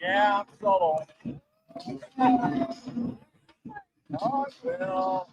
Yeah, I'm solo. Oh, well.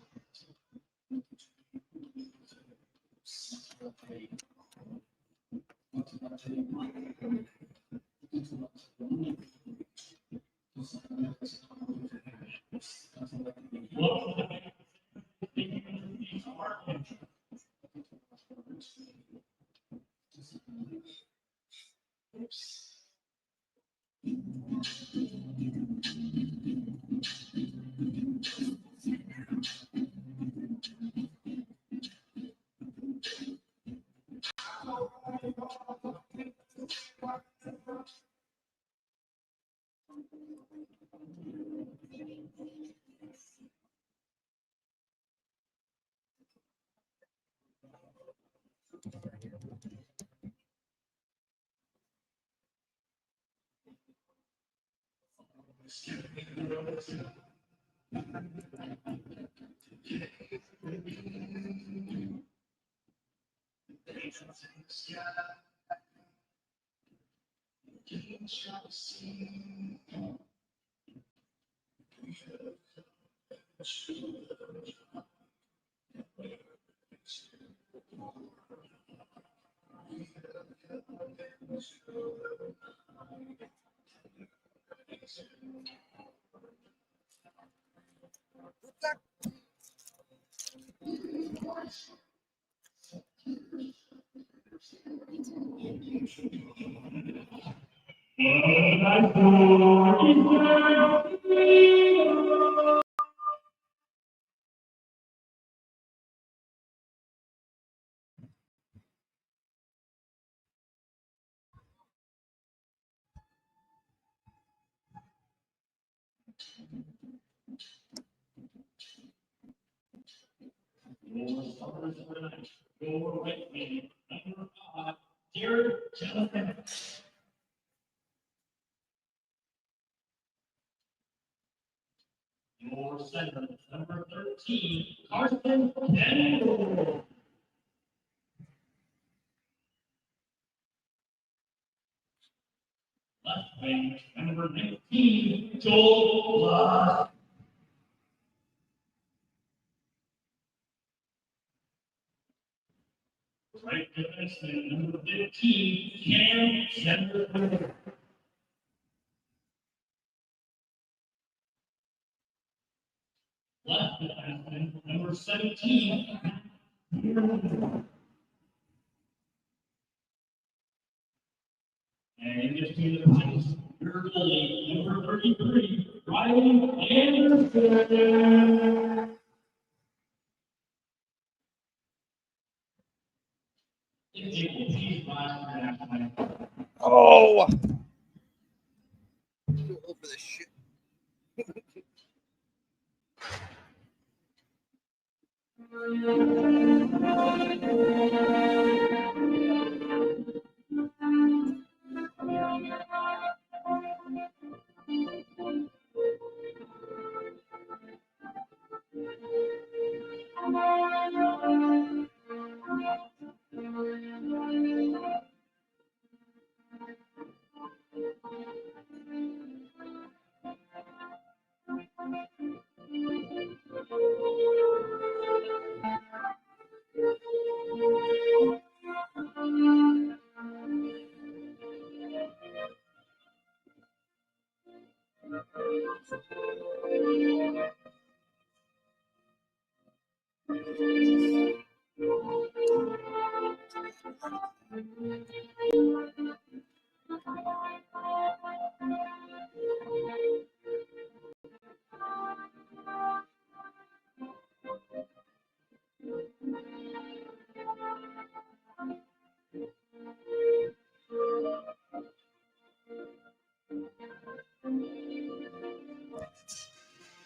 Your center, number 13, Carson Daniel. Left wing, number 19, Joel Love. Right defenseman, number 15, Cam Center. Left defenseman, number 17, and in between the points, your goalie, number 33, Riley Anderson. Oh! Too old for this shit.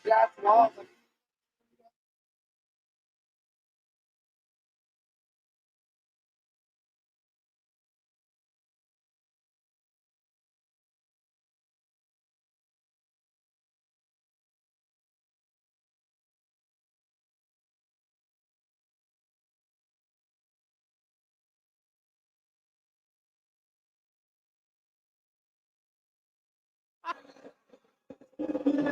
That's awesome.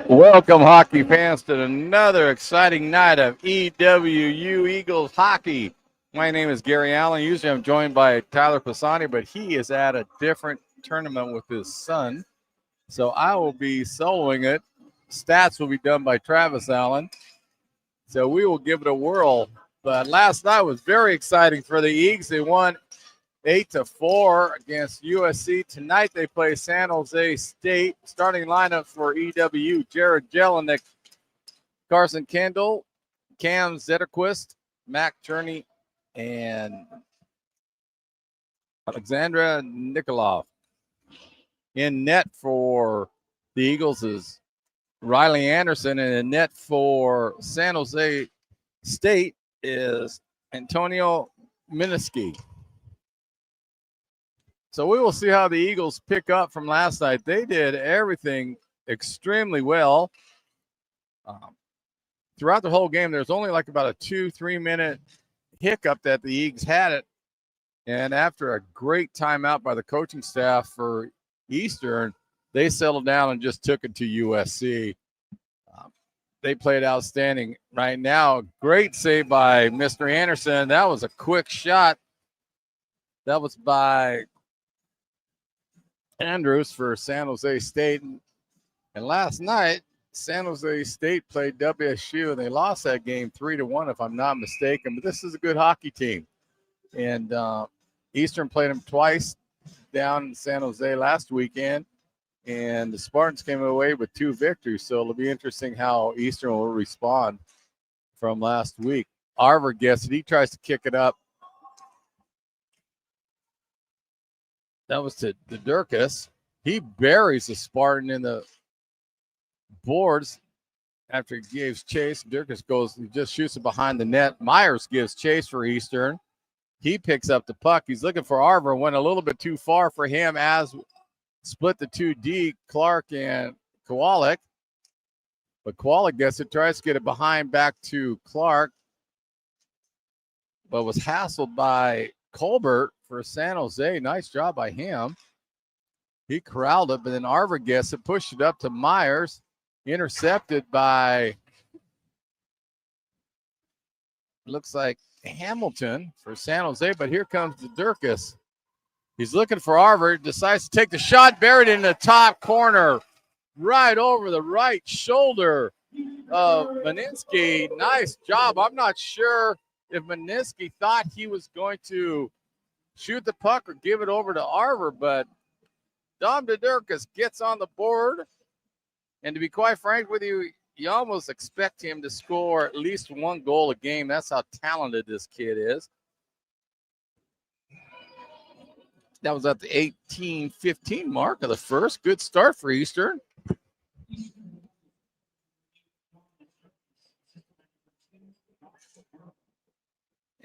Welcome, hockey fans, to another exciting night of EWU Eagles hockey. My name is Gary Allen. Usually I'm joined by Tyler Pisani, but he is at a different tournament with his son. So I will be soloing it. Stats will be done by Travis Allen. So we will give it a whirl. But last night was very exciting for the Eagles. They won 8-4 against USC. Tonight they play San Jose State. Starting lineup for EWU: Jared Jelinek, Carson Kendall, Cam Zetterquist, Mac Turney, and Alexandra Nikolov. In net for the Eagles is Riley Anderson, and in net for San Jose State is Antonio Miniski. So we will see how the Eagles pick up from last night. They did everything extremely well. Throughout the whole game, there's only like about a 2-3 minute hiccup that the Eagles had it. And after a great timeout by the coaching staff for Eastern, they settled down and just took it to USC. They played outstanding. Right now, great save by Mr. Anderson. That was a quick shot. That was by Andrews for San Jose State. And last night, San Jose State played WSU, and they lost that game 3-1, if I'm not mistaken. But this is a good hockey team. And Eastern played them twice down in San Jose last weekend, and the Spartans came away with 2 victories. So it'll be interesting how Eastern will respond from last week. Arver gets it. He tries to kick it up. That was to Durkis. He buries the Spartan in the boards after he gives chase. Durkis goes, he just shoots it behind the net. Myers gives chase for Eastern. He picks up the puck. He's looking for Arver. Went a little bit too far for him as split the 2D, Clark and Kowalik. But Kowalik gets it, tries to get it behind back to Clark, but was hassled by Colbert for San Jose. Nice job by him. He corralled it, but then Arver gets it, pushed it up to Myers, intercepted by, looks like Hamilton for San Jose, but here comes the Durkis. He's looking for Arver, decides to take the shot, buried in the top corner, right over the right shoulder of Meninsky. Nice job. I'm not sure if Meninsky thought he was going to shoot the puck or give it over to Arver, but Dom Durkis gets on the board. And to be quite frank with you, you almost expect him to score at least 1 goal a game. That's how talented this kid is. That was at the 18-15 mark of the first. Good start for Eastern.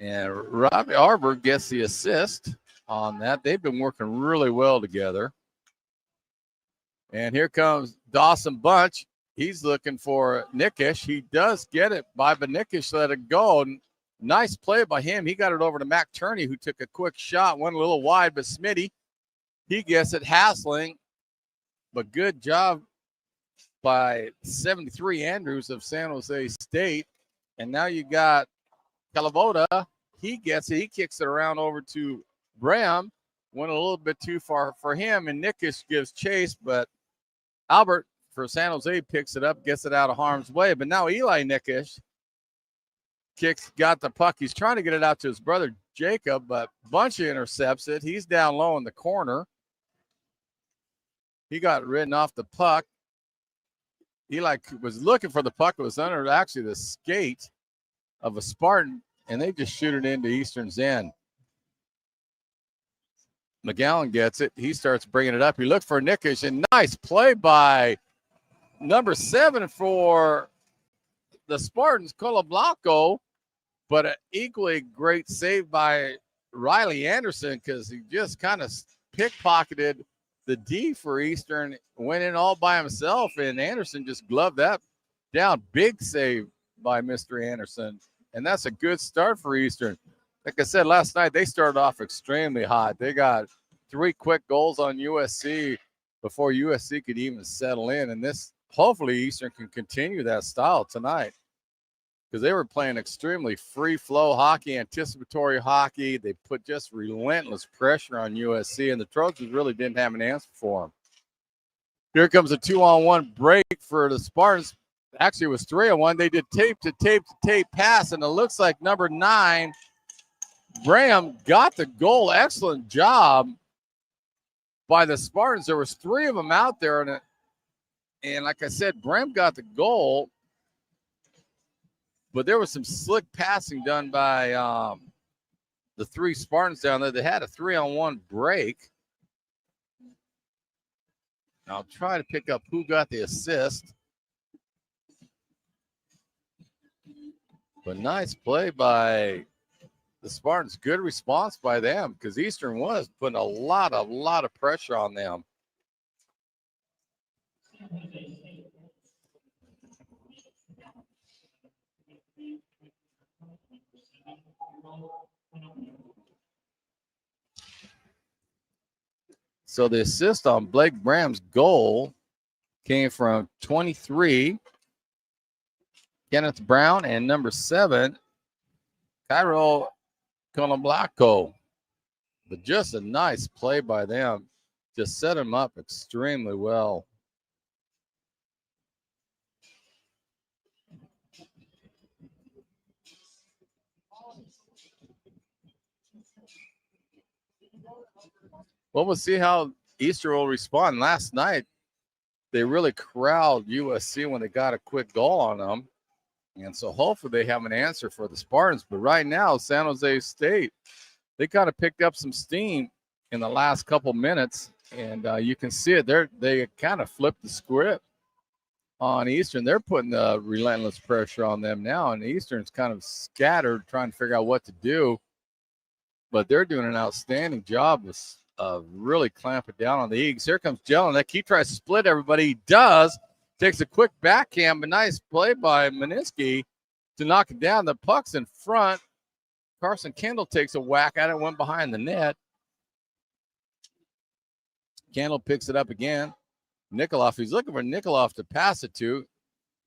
And Robbie Arver gets the assist on that. They've been working really well together. And here comes Dawson Bunch. He's looking for Nickish. He does get it by, but Nickish let it go. Nice play by him. He got it over to Mac Turney, who took a quick shot, went a little wide, but Smitty, he gets it hassling. But good job by 73 Andrews of San Jose State. And now you got Calavoda. He gets it. He kicks it around over to Bram. Went a little bit too far for him, and Nickish gives chase, but Albert for San Jose picks it up, gets it out of harm's way. But now Eli Nickish got the puck. He's trying to get it out to his brother Jacob, but Bunchy intercepts it. He's down low in the corner. He got ridden off the puck. He was looking for the puck. It was under actually the skate of a Spartan, and they just shoot it into Eastern's end. McGowan gets it. He starts bringing it up. He looked for Nickish, and nice play by number 7 for the Spartans, Colablanco, but an equally great save by Riley Anderson because he just kind of pickpocketed the D for Eastern, went in all by himself, and Anderson just gloved that down. Big save by Mr. Anderson, and that's a good start for Eastern. Like I said, last night they started off extremely hot. They got 3 quick goals on USC before USC could even settle in, and this hopefully Eastern can continue that style tonight because they were playing extremely free-flow hockey, anticipatory hockey. They put just relentless pressure on USC, and the Trojans really didn't have an answer for them. Here comes a 2-on-1 break for the Spartans. Actually, it was 3-on-1. They did tape-to-tape pass, and it looks like number 9, Graham, got the goal. Excellent job by the Spartans. There was 3 of them out there, and like I said, Graham got the goal. But there was some slick passing done by the 3 Spartans down there. They had a 3-on-1 break. I'll try to pick up who got the assist. But nice play by the Spartans. Good response by them because Eastern was putting a lot of pressure on them. So the assist on Blake Graham's goal came from 23, Kenneth Brown, and number 7, Cairo Colablanco. But just a nice play by them. Just set him up extremely well. Well, we'll see how Eastern will respond. Last night, they really corralled USC when they got a quick goal on them. And so hopefully they have an answer for the Spartans. But right now, San Jose State, they kind of picked up some steam in the last couple minutes. And you can see it. They kind of flipped the script on Eastern. They're putting the relentless pressure on them now. And Eastern's kind of scattered, trying to figure out what to do. But they're doing an outstanding job of really clamping down on the Eagles. Here comes Jelinek. He tries to split everybody. He does. Takes a quick backhand, but nice play by Meninsky to knock it down. The puck's in front. Carson Kendall takes a whack at it, went behind the net. Kendall picks it up again. Nikoloff, he's looking for Nikoloff to pass it to.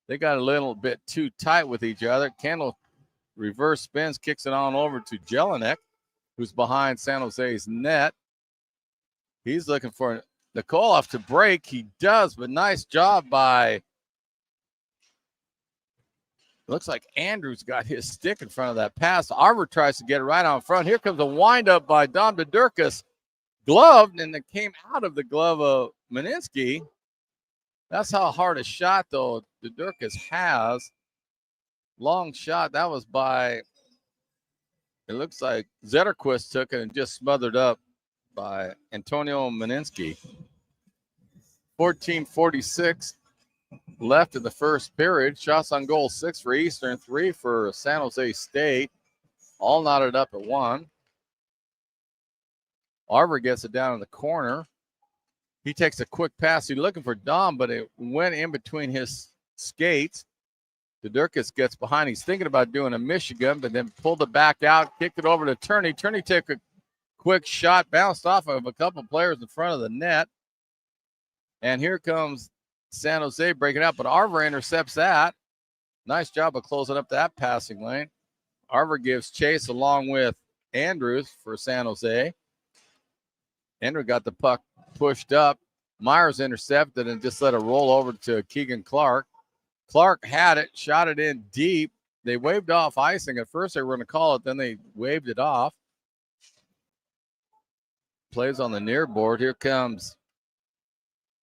They got a little bit too tight with each other. Kendall reverse spins, kicks it on over to Jelinek, who's behind San Jose's net. He's looking for Nikoloff to break. He does, but nice job by, looks like Andrews got his stick in front of that pass. Arbor tries to get it right on front. Here comes a windup by Dom Dudurkas. Gloved, and it came out of the glove of Meninsky. That's how hard a shot, though, Dudurkas has. Long shot. That was by, it looks like Zetterquist took it and just smothered up by Antonio Meninsky. 14:46 left in the first period. Shots on goal, 6 for Eastern, 3 for San Jose State. All knotted up at 1. Arbor gets it down in the corner. He takes a quick pass. He's looking for Dom, but it went in between his skates. Dudurkas gets behind. He's thinking about doing a Michigan, but then pulled it back out, kicked it over to Turney. Turney took a quick shot, bounced off of a couple players in front of the net. And here comes San Jose breaking up, but Arbor intercepts that. Nice job of closing up that passing lane. Arbor gives chase along with Andrews for San Jose. Andrew got the puck pushed up. Myers intercepted and just let it roll over to Keegan Clark. Clark had it, shot it in deep, they waved off icing. At first they were going to call it, then they waved it off. Plays on the near board. Here comes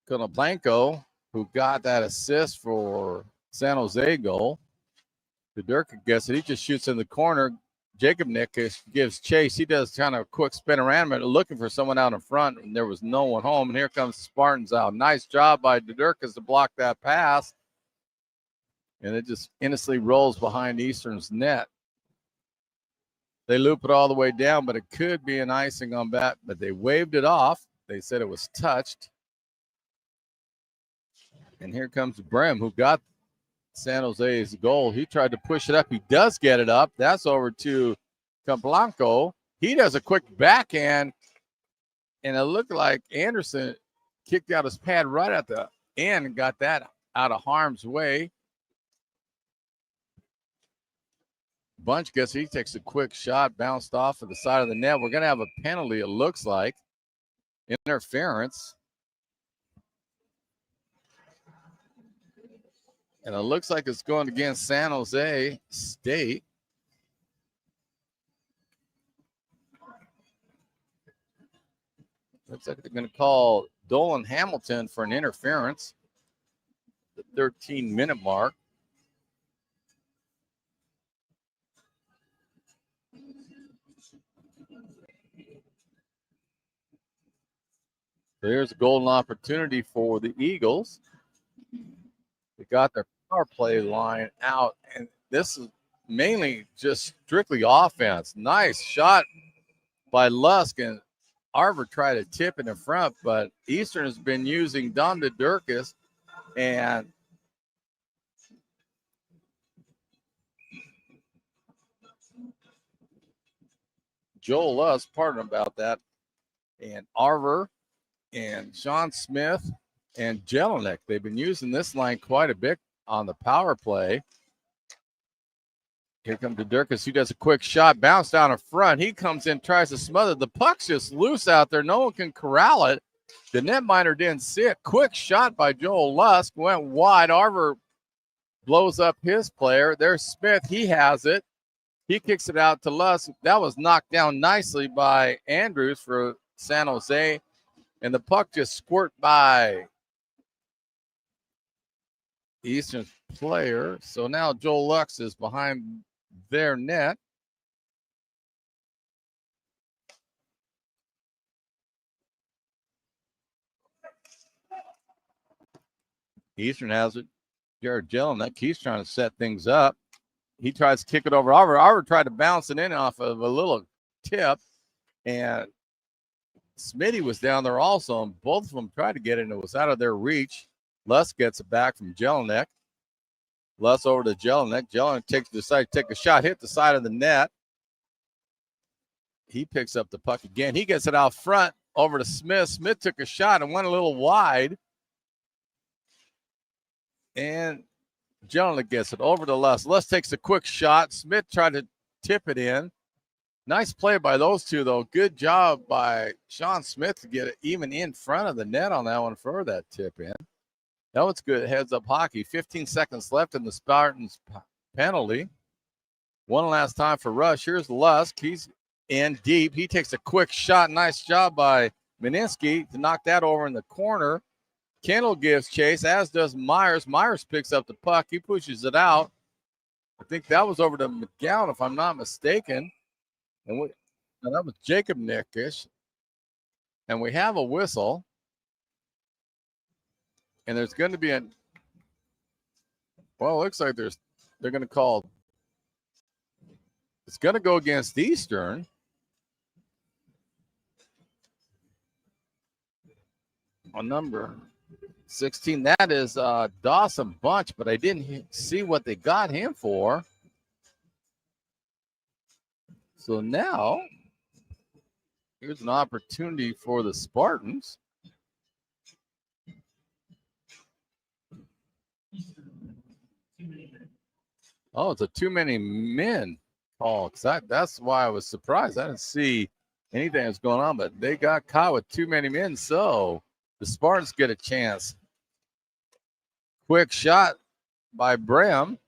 Konoplanko, who got that assist for San Jose goal. Durka gets it. He just shoots in the corner. Jacob Nick gives chase. He does kind of a quick spin around, but looking for someone out in front, and there was no one home. And here comes the Spartans out. Nice job by Durka to block that pass. And it just innocently rolls behind Eastern's net. They loop it all the way down, but it could be an icing on that. But they waved it off. They said it was touched. And here comes Brem, who got San Jose's goal. He tried to push it up. He does get it up. That's over to Campblanco. He does a quick backhand, and it looked like Anderson kicked out his pad right at the end and got that out of harm's way. Bunch gets, he takes a quick shot, bounced off of the side of the net. We're going to have a penalty, it looks like. Interference. And it looks like it's going against San Jose State. Looks like they're going to call Dolan Hamilton for an interference. The 13-minute mark. There's a golden opportunity for the Eagles. They got their power play line out, and this is mainly just strictly offense. Nice shot by Lusk, and Arbor tried to tip it in front, but Eastern has been using Dom Durkis, and Joel Lusk, pardon about that, and Arbor and Sean Smith and Jelinek. They've been using this line quite a bit on the power play. Here comes Durkis, who does a quick shot, bounce down in front. He comes in, tries to smother. The puck's just loose out there. No one can corral it. The netminder didn't see it. Quick shot by Joel Lusk. Went wide. Arbor blows up his player. There's Smith. He has it. He kicks it out to Lusk. That was knocked down nicely by Andrews for San Jose. And the puck just squirt by Eastern's player. So now Joel Lux is behind their net. Eastern has it. Jared Jelinek, he's trying to set things up. He tries to kick it over Arbor. Arbor tried to bounce it in off of a little tip, and Smitty was down there also, and both of them tried to get it, and it was out of their reach. Lusk gets it back from Jelinek. Lusk over to Jelinek. Jelinek decides to take a shot, hit the side of the net. He picks up the puck again. He gets it out front over to Smith. Smith took a shot and went a little wide. And Jelinek gets it over to Lusk. Lusk takes a quick shot. Smith tried to tip it in. Nice play by those two, though. Good job by Sean Smith to get it even in front of the net on that one for that tip in. That was good heads-up hockey. 15 seconds left in the Spartans penalty. One last time for Rush. Here's Lusk. He's in deep. He takes a quick shot. Nice job by Meninsky to knock that over in the corner. Kendall gives chase, as does Myers. Myers picks up the puck. He pushes it out. I think that was over to McGowan, if I'm not mistaken. And that was Jacob Nickish. And we have a whistle. And there's going to be it looks like they're going to call. It's going to go against Eastern. On number 16, that is Dawson Bunch, but I didn't see what they got him for. So now, here's an opportunity for the Spartans. Oh, it's a too many men call. That's why I was surprised. I didn't see anything that's going on, but they got caught with too many men, so the Spartans get a chance. Quick shot by Bram.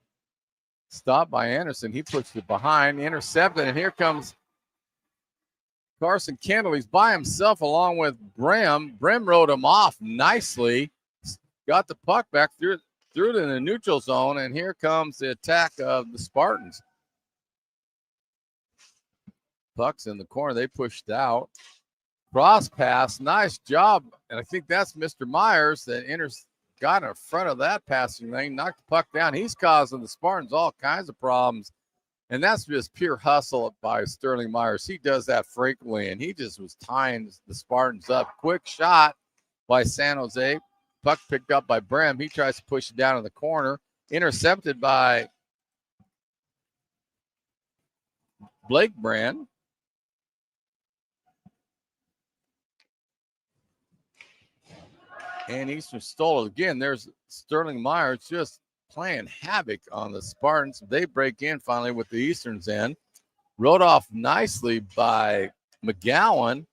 Stopped by Anderson. He puts it behind, intercepted, and here comes Carson Kendall. He's by himself along with Brim. Brim rode him off nicely. Got the puck back, threw it in the neutral zone, and here comes the attack of the Spartans. Puck's in the corner. They pushed out. Cross pass. Nice job. And I think that's Mr. Myers that got in front of that passing lane, knocked the puck down. He's causing the Spartans all kinds of problems. And that's just pure hustle by Sterling Myers. He does that frequently, and he just was tying the Spartans up. Quick shot by San Jose. Puck picked up by Brim. He tries to push it down in the corner. Intercepted by Blake Brand. And Eastern stole it again. There's Sterling Myers just playing havoc on the Spartans. They break in finally with the Eastern's end. Rode off nicely by McGowan.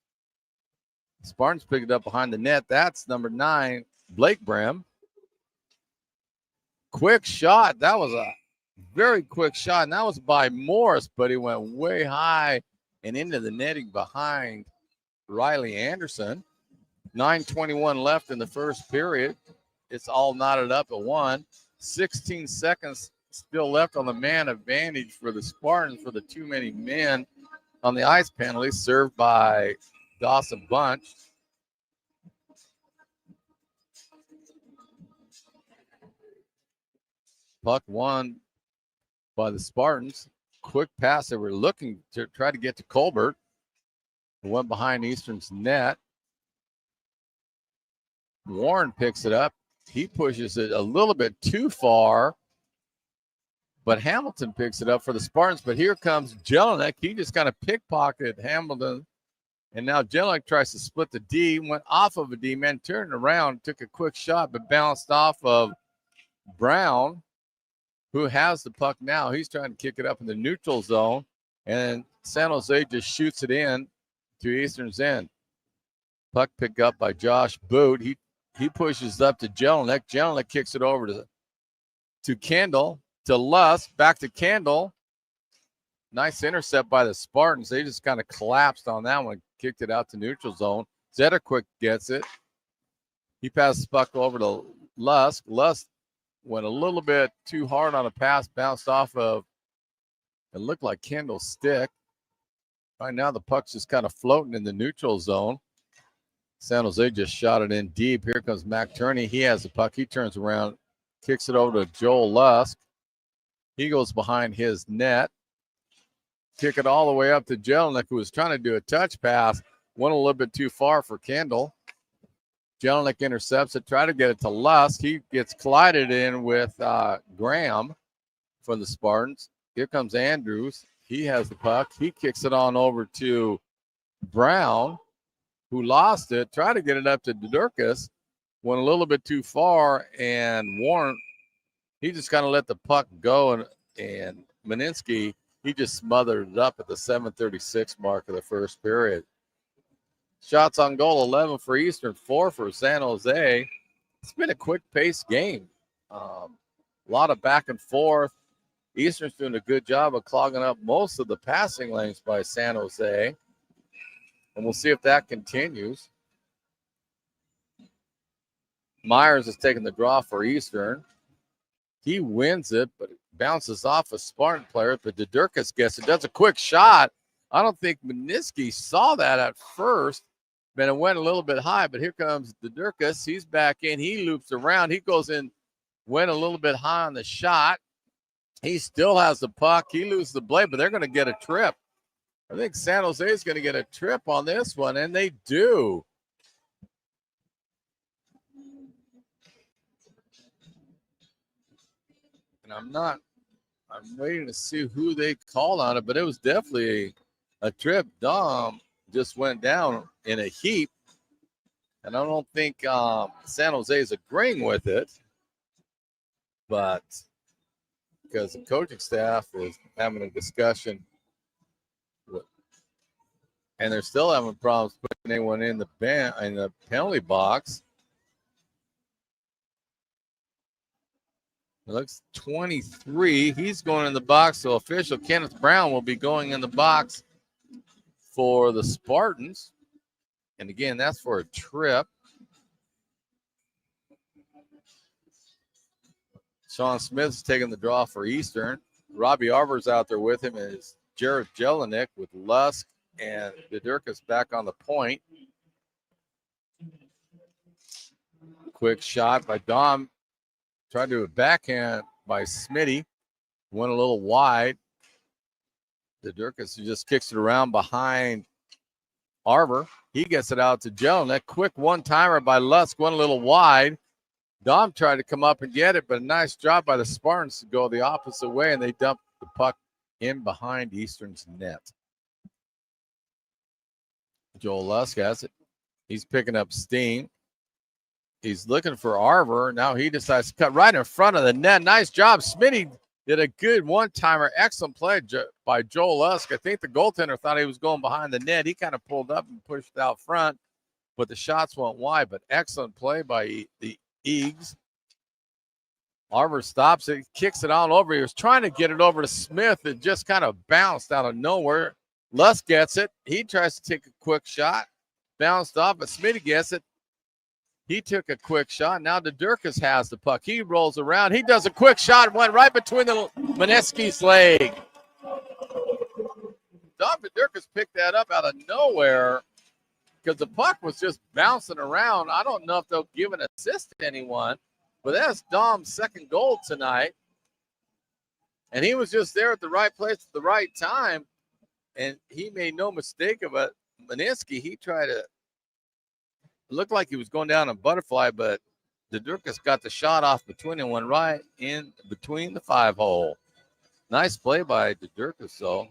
Spartans picked it up behind the net. That's number 9, Blake Bram. Quick shot. That was a very quick shot. And that was by Morris, but he went way high and into the netting behind Riley Anderson. 9:21 left in the first period. It's all knotted up at 1. 16 seconds still left on the man advantage for the Spartans for the too many men on the ice penalty, served by Dawson Bunch. Puck won by the Spartans. Quick pass. They were looking to try to get to Colbert. It went behind Eastern's net. Warren picks it up. He pushes it a little bit too far, but Hamilton picks it up for the Spartans. But here comes Jelinek. He just kind of pickpocketed Hamilton, and now Jelinek tries to split the D, went off of a D-man, turned around, took a quick shot, but bounced off of Brown, who has the puck now. He's trying to kick it up in the neutral zone, and San Jose just shoots it in to Eastern's end. Puck picked up by Josh Boot. He pushes up to Jelinek. Jelinek kicks it over to Kendall, to Lusk, back to Kendall. Nice intercept by the Spartans. They just kind of collapsed on that one, kicked it out to neutral zone. Zetterquick gets it. He passes the puck over to Lusk. Lusk went a little bit too hard on a pass, bounced off of, it looked like Kendall's stick. Right now the puck's just kind of floating in the neutral zone. San Jose just shot it in deep. Here comes Mac Turney. He has the puck. He turns around, kicks it over to Joel Lusk. He goes behind his net. Kick it all the way up to Jelinek, who was trying to do a touch pass. Went a little bit too far for Kendall. Jelinek intercepts it, try to get it to Lusk. He gets collided in with Graham for the Spartans. Here comes Andrews. He has the puck. He kicks it on over to Brown, who lost it, tried to get it up to Durkas, went a little bit too far, and Warren, he just kind of let the puck go, and Meninsky, he just smothered it up at the 7:36 mark of the first period. Shots on goal, 11 for Eastern, 4 for San Jose. It's been a quick-paced game. A lot of back and forth. Eastern's doing a good job of clogging up most of the passing lanes by San Jose. And we'll see if that continues. Myers is taking the draw for Eastern. He wins it, but it bounces off a Spartan player. But Durkas gets it. Does a quick shot. I don't think Meninsky saw that at first, but it went a little bit high. But here comes Durkas. He's back in. He loops around. He goes in, went a little bit high on the shot. He still has the puck. He loses the blade, but they're going to get a trip. I think San Jose is going to get a trip on this one, and they do. And I'm waiting to see who they called on it, but it was definitely a trip. Dom just went down in a heap, and I don't think San Jose is agreeing with it, but because the coaching staff is having a discussion, and they're still having problems putting anyone in the penalty box. It looks 23. He's going in the box. So official Kenneth Brown will be going in the box for the Spartans. And again, that's for a trip. Sean Smith's taking the draw for Eastern. Robbie Arbor's out there with him is Jared Jelinek with Lusk and Vidurkas back on the point. Quick shot by Dom. Tried to do a backhand by Smitty. Went a little wide. Vidurkas just kicks it around behind Arbor. He gets it out to Jelinek. Quick one-timer by Lusk. Went a little wide. Dom tried to come up and get it, but a nice job by the Spartans to go the opposite way, and they dumped the puck in behind Eastern's net. Joel Lusk has it. He's picking up steam. He's looking for Arbor. Now he decides to cut right in front of the net. Nice job. Smitty did a good one-timer. Excellent play by Joel Lusk. I think the goaltender thought he was going behind the net. He kind of pulled up and pushed out front, but the shots went wide. But excellent play by the Eags. Arbor stops it, kicks it on over. He was trying to get it over to Smith. It just kind of bounced out of nowhere. Lusk gets it. He tries to take a quick shot. Bounced off, but Smitty gets it. He took a quick shot. Now Vidurkas has the puck. He rolls around. He does a quick shot. Went right between the Mineski's leg. Don Vidurkas picked that up out of nowhere because the puck was just bouncing around. I don't know if they'll give an assist to anyone, but that's Dom's second goal tonight. And he was just there at the right place at the right time, and he made no mistake of it. Mineski, he tried to look like he was going down a butterfly, but Vidurkas got the shot off between and went right in between the 5-hole. Nice play by Vidurkas, though.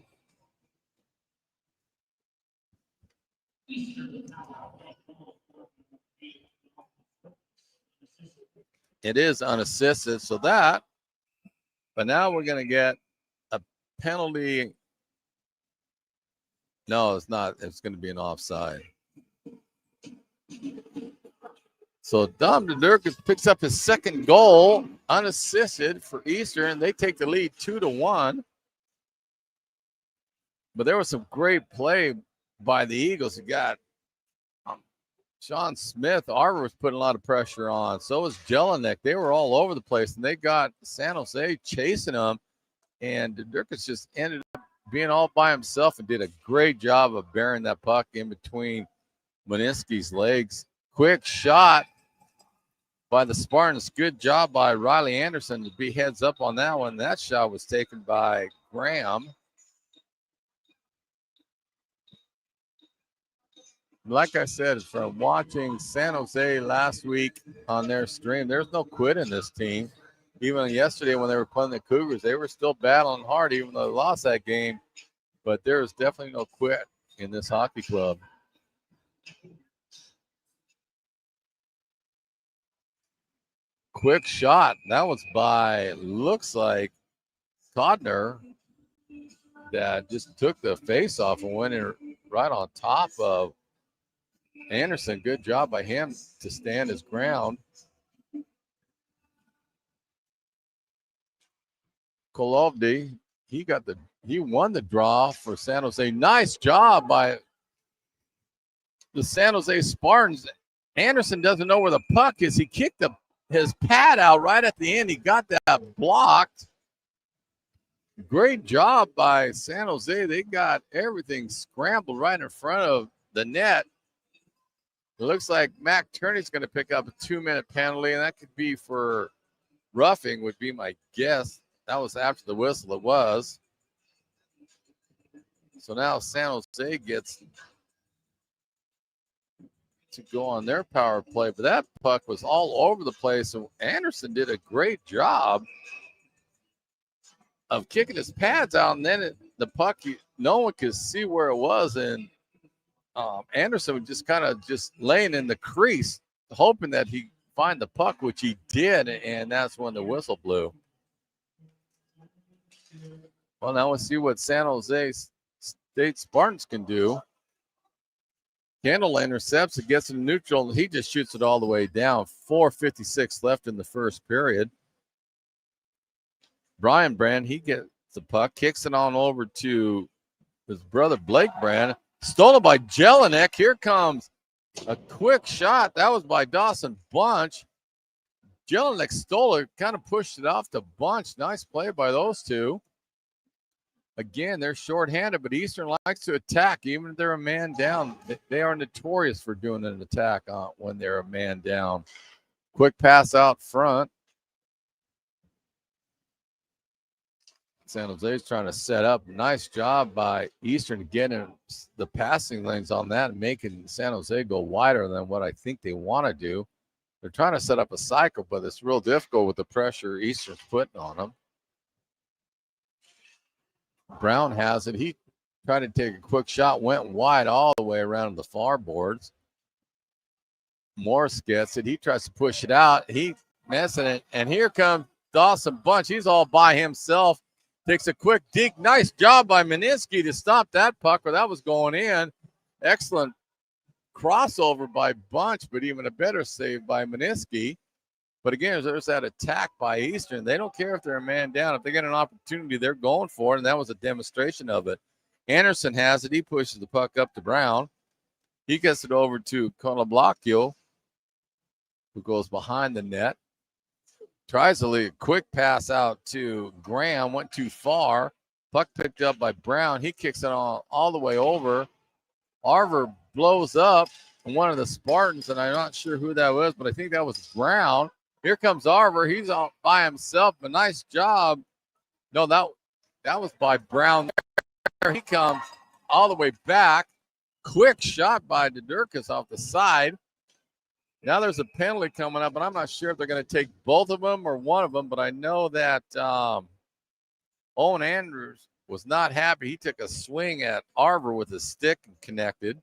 It is unassisted, so that, but now we're going to get a penalty. No, it's not. It's going to be an offside. So Dom Vidurkas picks up his second goal, unassisted for Eastern. They take the lead 2-1. But there was some great play by the Eagles. You got Sean Smith. Arbor was putting a lot of pressure on. So was Jelinek. They were all over the place, and they got San Jose chasing them. And Vidurkas just ended up being all by himself and did a great job of bearing that puck in between Mineski's legs. Quick shot by the Spartans. Good job by Riley Anderson to be heads up on that one. That shot was taken by Graham. Like I said, from watching San Jose last week on their stream, there's no quit in this team. Even yesterday when they were playing the Cougars, they were still battling hard, even though they lost that game. But there is definitely no quit in this hockey club. Quick shot. That was by, looks like, Codner that just took the face off and went in right on top of Anderson. Good job by him to stand his ground. Kolovdy, he won the draw for San Jose. Nice job by the San Jose Spartans. Anderson doesn't know where the puck is. He kicked his pad out right at the end. He got that blocked. Great job by San Jose. They got everything scrambled right in front of the net. It looks like Mac Turney's going to pick up a 2-minute penalty, and that could be for roughing, would be my guess. That was after the whistle. It was. So now San Jose gets to go on their power play, but that puck was all over the place. And Anderson did a great job of kicking his pads out, and then the puck, no one could see where it was, and Anderson was just kind of just laying in the crease, hoping that he find the puck, which he did, and that's when the whistle blew. Well, now we'll see what San Jose State Spartans can do. Kendall intercepts it, gets in neutral, and he just shoots it all the way down. 4:56 left in the first period. Brian Brand, he gets the puck, kicks it on over to his brother Blake Brand. Stolen by Jelinek. Here comes a quick shot. That was by Dawson Bunch. Jelinek stole it, kind of pushed it off to Bunch. Nice play by those two. Again, they're shorthanded, but Eastern likes to attack, even if they're a man down. They are notorious for doing an attack when they're a man down. Quick pass out front. San Jose's trying to set up. Nice job by Eastern getting the passing lanes on that and making San Jose go wider than what I think they want to do. They're trying to set up a cycle, but it's real difficult with the pressure Eastern's putting on them. Brown has it. He tried to take a quick shot, went wide all the way around the far boards. Morris gets it. He tries to push it out. He missing it. And here comes Dawson Bunch. He's all by himself. Takes a quick deke. Nice job by Meninsky to stop that puck, or that was going in. Excellent crossover by Bunch, but even a better save by Meninsky. But again, there's that attack by Eastern. They don't care if they're a man down. If they get an opportunity, they're going for it, and that was a demonstration of it. Anderson has it. He pushes the puck up to Brown. He gets it over to Konoblakio, who goes behind the net. Tries to lead a quick pass out to Graham. Went too far. Puck picked up by Brown. He kicks it all the way over. Arver blows up one of the Spartans, and I'm not sure who that was, but I think that was Brown. Here comes Arver. He's all by himself. A nice job. No, that was by Brown. There he comes all the way back. Quick shot by Dudurkas off the side. Now there's a penalty coming up, and I'm not sure if they're going to take both of them or one of them, but I know that Owen Andrews was not happy. He took a swing at Arver with his stick and connected.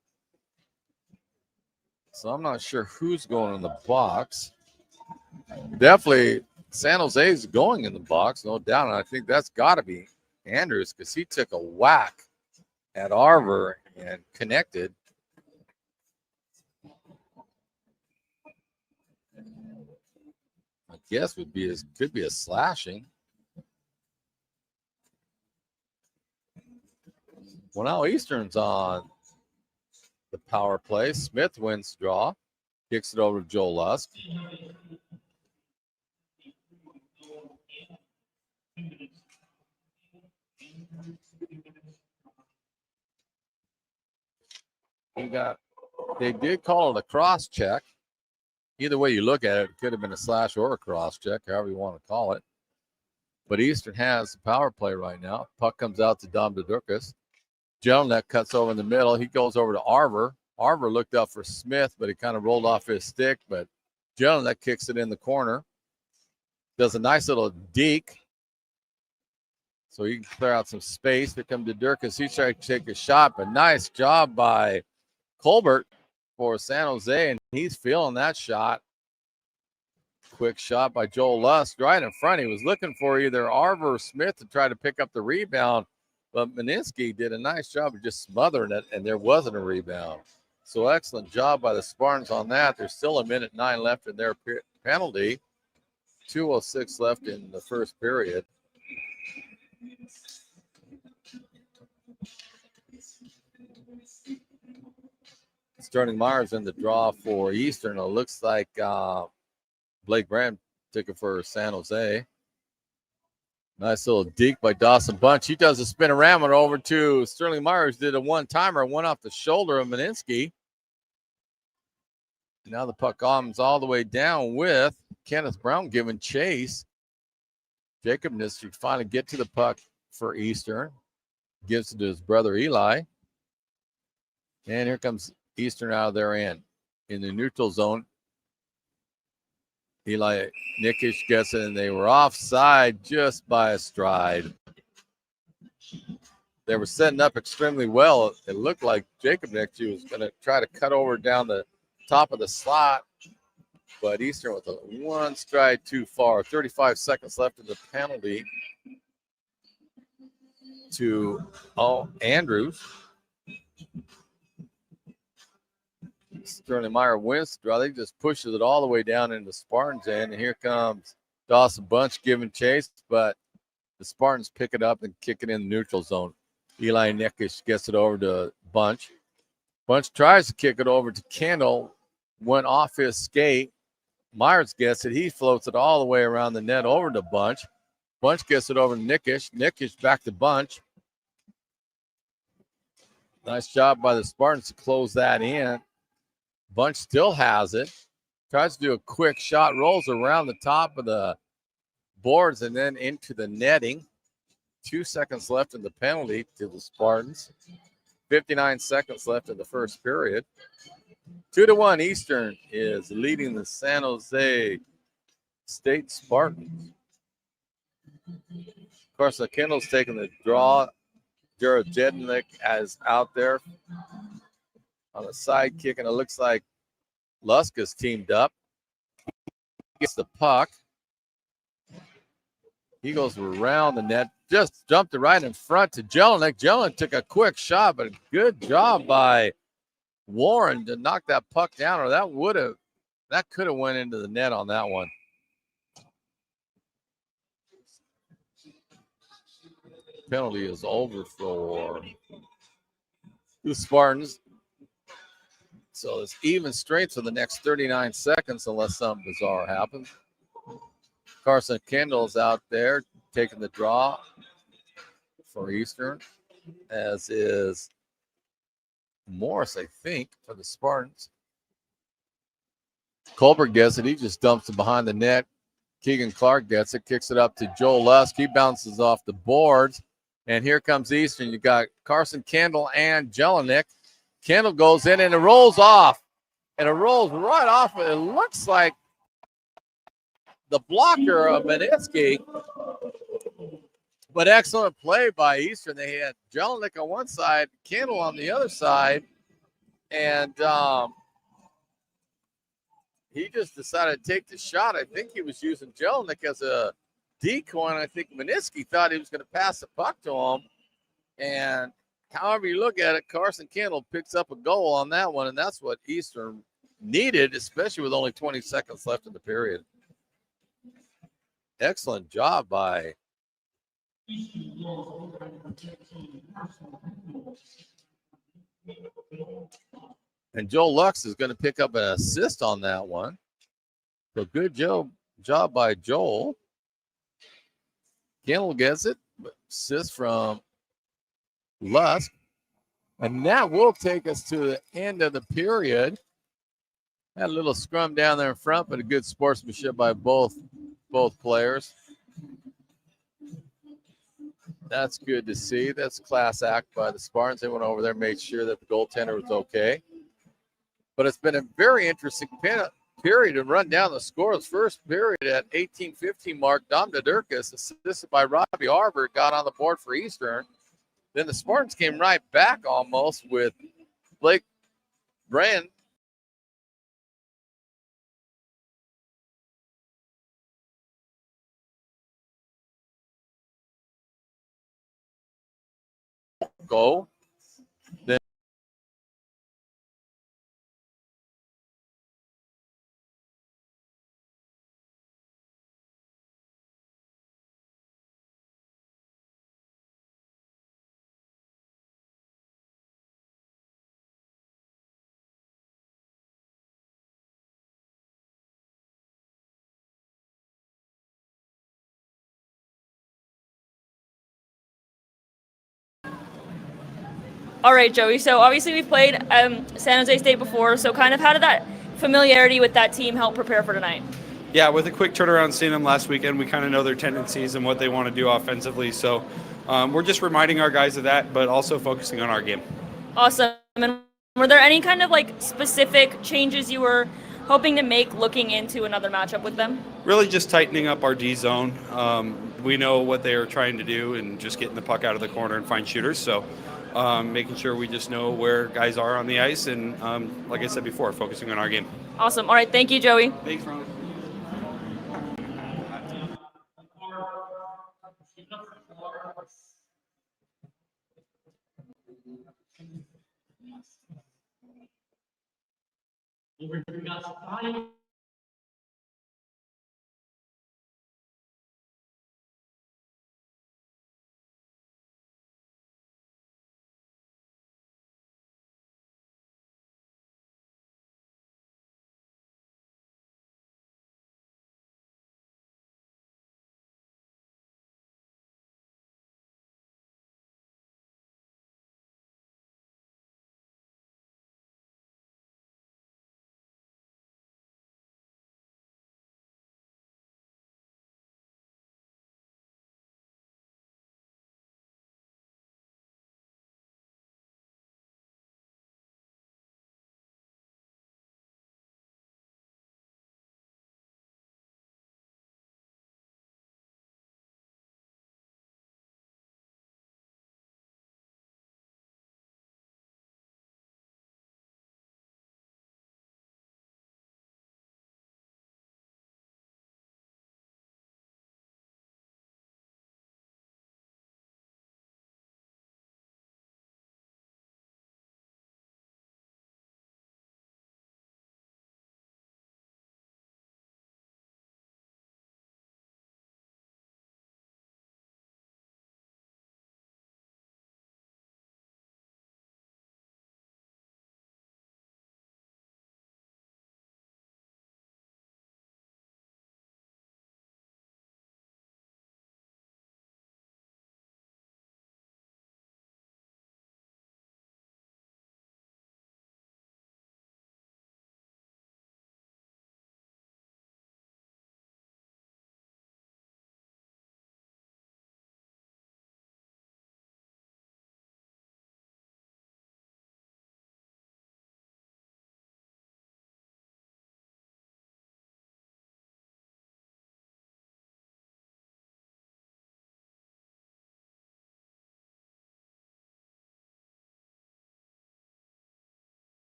So I'm not sure who's going in the box. Definitely San Jose is going in the box, no doubt, and I think that's got to be Andrews because he took a whack at Arver and connected. I guess could be a slashing. Well, now Eastern's on the power play. Smith wins the draw, kicks it over to Joe Lusk. They did call it a cross check. Either way you look at it, it could have been a slash or a cross check, however you want to call it. But Eastern has the power play right now. Puck comes out to Dom Dudurkas. Jelinek cuts over in the middle. He goes over to Arver. Arver looked up for Smith, but he kind of rolled off his stick. But Jelinek kicks it in the corner. Does a nice little deke. So he can clear out some space. Here comes Dudurkas. He's trying to take a shot, but nice job by Colbert for San Jose, and he's feeling that shot. Quick shot by Joel Lusk right in front. He was looking for either Arver or Smith to try to pick up the rebound, but Meninsky did a nice job of just smothering it, and there wasn't a rebound. So excellent job by the Spartans on that. There's still 1:09 left in their penalty. 2:06 left in the first period. Sterling Myers in the draw for Eastern. It looks like Blake Brand took it for San Jose. Nice little deke by Dawson Bunch. He does a spinorama over to Sterling Myers. Did a one-timer, one off the shoulder of Meninsky. Now the puck comes all the way down with Kenneth Brown giving chase. Jacob Nister finally get to the puck for Eastern. Gives it to his brother Eli. And here comes Eastern out of their end in the neutral zone. Eli Nikic gets it, and they were offside just by a stride. They were setting up extremely well. It looked like Jacob Nikic was going to try to cut over down the top of the slot, but Eastern with a one stride too far. 35 seconds left in the penalty to Andrews. Sterling Meyer wins the draw. They just pushes it all the way down into Spartans end. And here comes Dawson Bunch giving chase, but the Spartans pick it up and kick it in the neutral zone. Eli Nickish gets it over to Bunch. Bunch tries to kick it over to Kendall, went off his skate. Myers gets it. He floats it all the way around the net over to Bunch. Bunch gets it over to Nickish. Nickish back to Bunch. Nice job by the Spartans to close that in. Bunch still has it. Tries to do a quick shot, rolls around the top of the boards and then into the netting. 2 seconds left in the penalty to the Spartans. 59 seconds left in the first period. 2-1, Eastern is leading the San Jose State Spartans. Of course, Kendall's taking the draw. Jared Jednick is out there on the side kick, and it looks like Lusk is teamed up. Gets the puck. He goes around the net, just jumped it right in front to Jelinek. Jelinek took a quick shot, but a good job by Warren to knock that puck down, or that could have went into the net on that one. Penalty is over for the Spartans. So it's even straight for the next 39 seconds unless something bizarre happens. Carson Kendall's out there taking the draw for Eastern, as is Morris, I think, for the Spartans. Colbert gets it. He just dumps it behind the net. Keegan Clark gets it, kicks it up to Joe Lusk. He bounces off the boards. And here comes Eastern. You got Carson Kendall and Jelinek. Kendall goes in and it rolls off. And it rolls right off. It looks like the blocker of Manitsky. But excellent play by Eastern. They had Jelinek on one side, Kendall on the other side. And he just decided to take the shot. I think he was using Jelinek as a decoy, and I think Manitsky thought he was going to pass the puck to him. And however you look at it, Carson Kendall picks up a goal on that one, and that's what Eastern needed, especially with only 20 seconds left in the period. Excellent job by and Joel Lux is going to pick up an assist on that one. So good job by Joel. Kendall gets it. Assist from Lusk. And that will take us to the end of the period. Had a little scrum down there in front, but a good sportsmanship by both players. That's good to see. That's class act by the Spartans. They went over there, made sure that the goaltender was okay. But it's been a very interesting period to run down the scores. First period at 18:15 mark, Dom Dodurkis, assisted by Robbie Arbor, got on the board for Eastern. Then the Spartans came right back almost with Blake Brand. Go. Then All right, Joey. So obviously we've played San Jose State before. So kind of how did that familiarity with that team help prepare for tonight? Yeah, with a quick turnaround seeing them last weekend, we kind of know their tendencies and what they want to do offensively. So we're just reminding our guys of that, but also focusing on our game. Awesome. And were there any kind of like specific changes you were hoping to make looking into another matchup with them? Really just tightening up our D zone. We know what they are trying to do and just getting the puck out of the corner and find shooters. So making sure we just know where guys are on the ice and, like I said before, focusing on our game. Awesome. All right. Thank you, Joey. Thanks, Ron. We got 5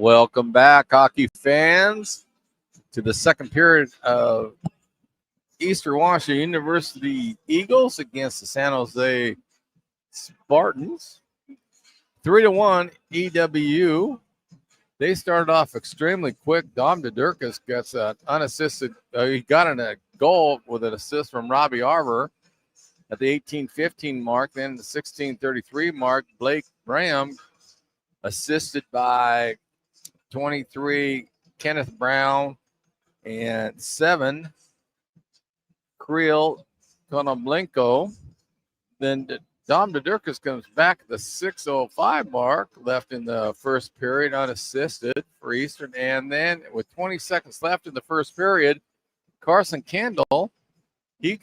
Welcome back, hockey fans, to the second period of Eastern Washington University Eagles against the San Jose Spartans. 3-1 EWU. They started off extremely quick. Dom Dudurkas gets an unassisted. He got a goal with an assist from Robbie Arbor at the 18:15 mark. Then the 16:33 mark, Blake Graham, assisted by 23 Kenneth Brown and 7 Creel Konoblenko. Then Dom Dudurkas comes back at the 6:05 mark, left in the first period, unassisted for Eastern. And then with 20 seconds left in the first period, Carson Kendall, he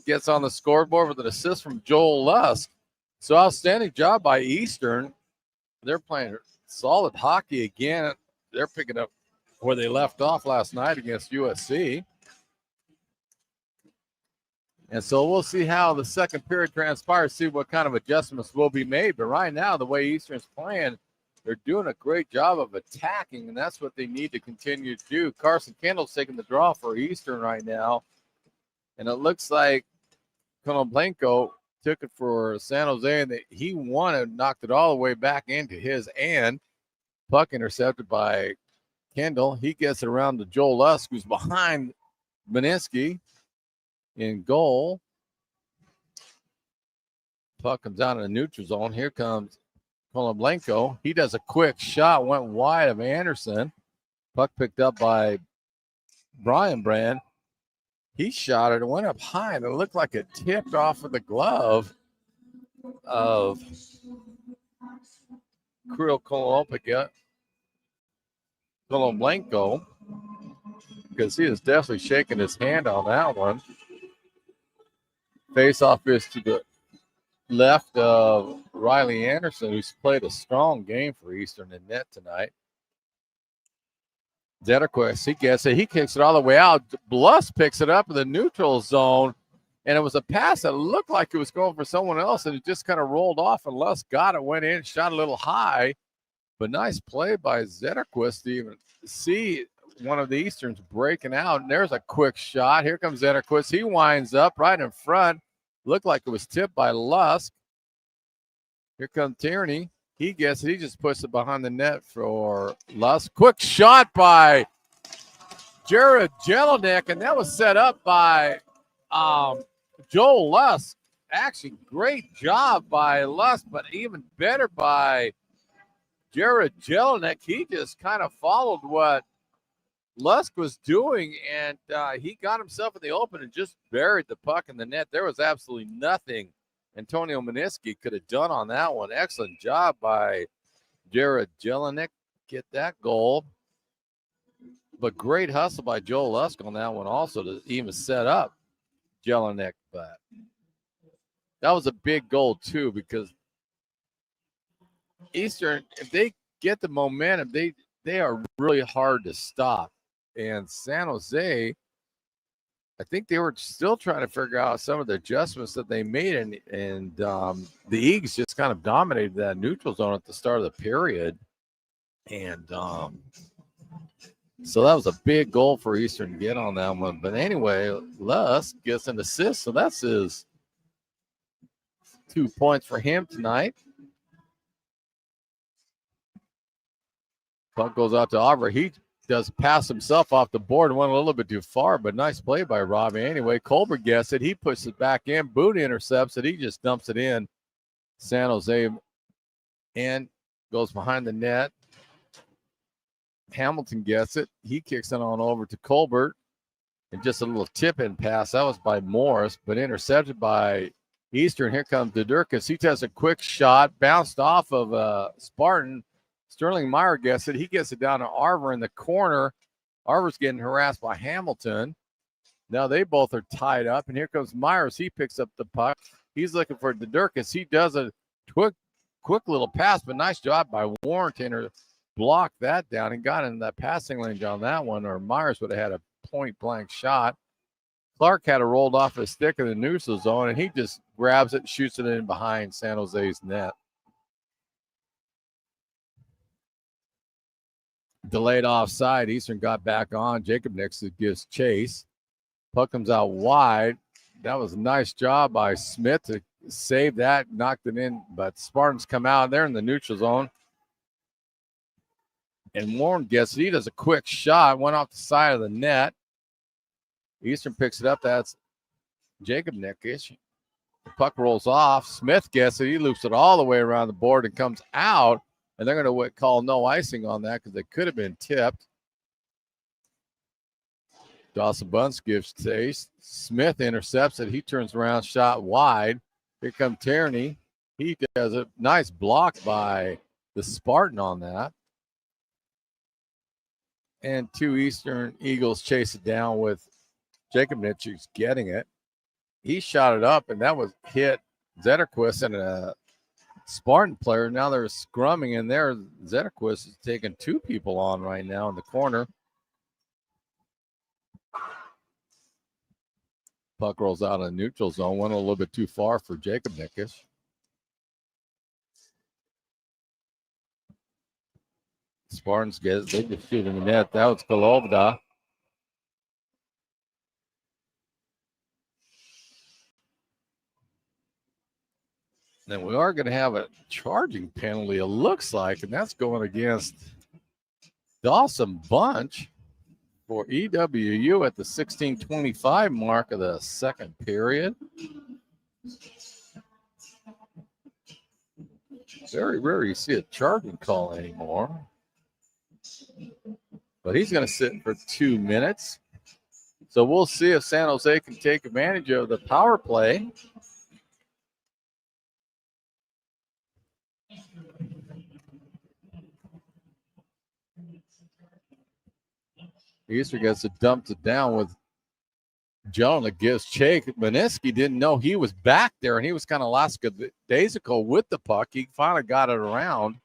gets on the scoreboard with an assist from Joel Lusk. So outstanding job by Eastern. They're playing solid hockey again. They're picking up where they left off last night against USC. And so we'll see how the second period transpires, see what kind of adjustments will be made. But right now, the way Eastern's playing, they're doing a great job of attacking, and that's what they need to continue to do. Carson Kendall's taking the draw for Eastern right now. And it looks like Konoblenko took it for San Jose, and he won and knocked it all the way back into his end. Puck intercepted by Kendall. He gets it around to Joel Lusk, who's behind Beninsky in goal. Puck comes down in the neutral zone. Here comes Konoblenko. He does a quick shot, went wide of Anderson. Puck picked up by Brian Brand. He shot it. It went up high, and it looked like it tipped off of the glove of Kirill Konoblenko, because he is definitely shaking his hand on that one. Face-off is to the left of Riley Anderson, who's played a strong game for Eastern in net tonight. Zetterquist, he gets it. He kicks it all the way out. Lusk picks it up in the neutral zone, and it was a pass that looked like it was going for someone else, and it just kind of rolled off, and Lusk got it, went in, shot a little high. But nice play by Zetterquist to even see one of the Easterns breaking out. And there's a quick shot. Here comes Zetterquist. He winds up right in front. Looked like it was tipped by Lusk. Here comes Tierney. He gets it. He just puts it behind the net for Lusk. Quick shot by Jared Jelinek, and that was set up by Joel Lusk. Actually, great job by Lusk, but even better by Jared Jelinek. He just kind of followed what Lusk was doing, and he got himself in the open and just buried the puck in the net. There was absolutely nothing Antonio Meniski could have done on that one. Excellent job by Jared Jelinek. Get that goal. But great hustle by Joel Lusk on that one also to even set up Jelinek. But that was a big goal too, because Eastern, if they get the momentum, they are really hard to stop. And San Jose, I think they were still trying to figure out some of the adjustments that they made, and the Eagles just kind of dominated that neutral zone at the start of the period. And so that was a big goal for Eastern to get on that one. But anyway, Lusk gets an assist, so that's his 2 points for him tonight. Puck goes out to Arbor. He does pass himself off the board and went a little bit too far, but nice play by Robbie. Anyway, Colbert gets it. He pushes it back in. Boone intercepts it. He just dumps it in. San Jose and goes behind the net. Hamilton gets it. He kicks it on over to Colbert. And just a little tip-in pass. That was by Morris, but intercepted by Eastern. Here comes Dudurkas. He does a quick shot, bounced off of Spartan. Sterling Meyer gets it. He gets it down to Arbor in the corner. Arbor's getting harassed by Hamilton. Now they both are tied up, and here comes Myers. He picks up the puck. He's looking for Dudurkas. He does a quick little pass, but nice job by Warrington to block that down and got in that passing lane on that one, or Myers would have had a point-blank shot. Clark had it rolled off his stick in the neutral zone, and he just grabs it and shoots it in behind San Jose's net. Delayed offside. Eastern got back on. Jacob Nixon gives chase. Puck comes out wide. That was a nice job by Smith to save that, knocked it in. But Spartans come out there in the neutral zone. And Warren gets it. He does a quick shot. Went off the side of the net. Eastern picks it up. That's Jacob Nickish. The puck rolls off. Smith gets it. He loops it all the way around the board and comes out. And they're going to call no icing on that because they could have been tipped. Dawson Bunce gives chase. Smith intercepts it. He turns around, shot wide. Here comes Tierney. He does a nice block by the Spartan on that. And two Eastern Eagles chase it down with Jacob Nitsch's getting it. He shot it up, and that was hit Zetterquist and a Spartan player. Now they're scrumming in there. Zetterquist is taking two people on right now in the corner. Puck rolls out of the neutral zone. Went a little bit too far for Jacob Nickish. Spartans get it. They just shoot in the net. That was Golovda. Then we are going to have a charging penalty, it looks like, and that's going against Dawson Bunch for EWU at the 16:25 mark of the second period. Very rare you see a charging call anymore. But he's going to sit for 2 minutes. So we'll see if San Jose can take advantage of the power play. Easter gets it, dumped it down with Jonah gives Chake. Maniski didn't know he was back there, and he was kind of lackadaisical with the puck. He finally got it around,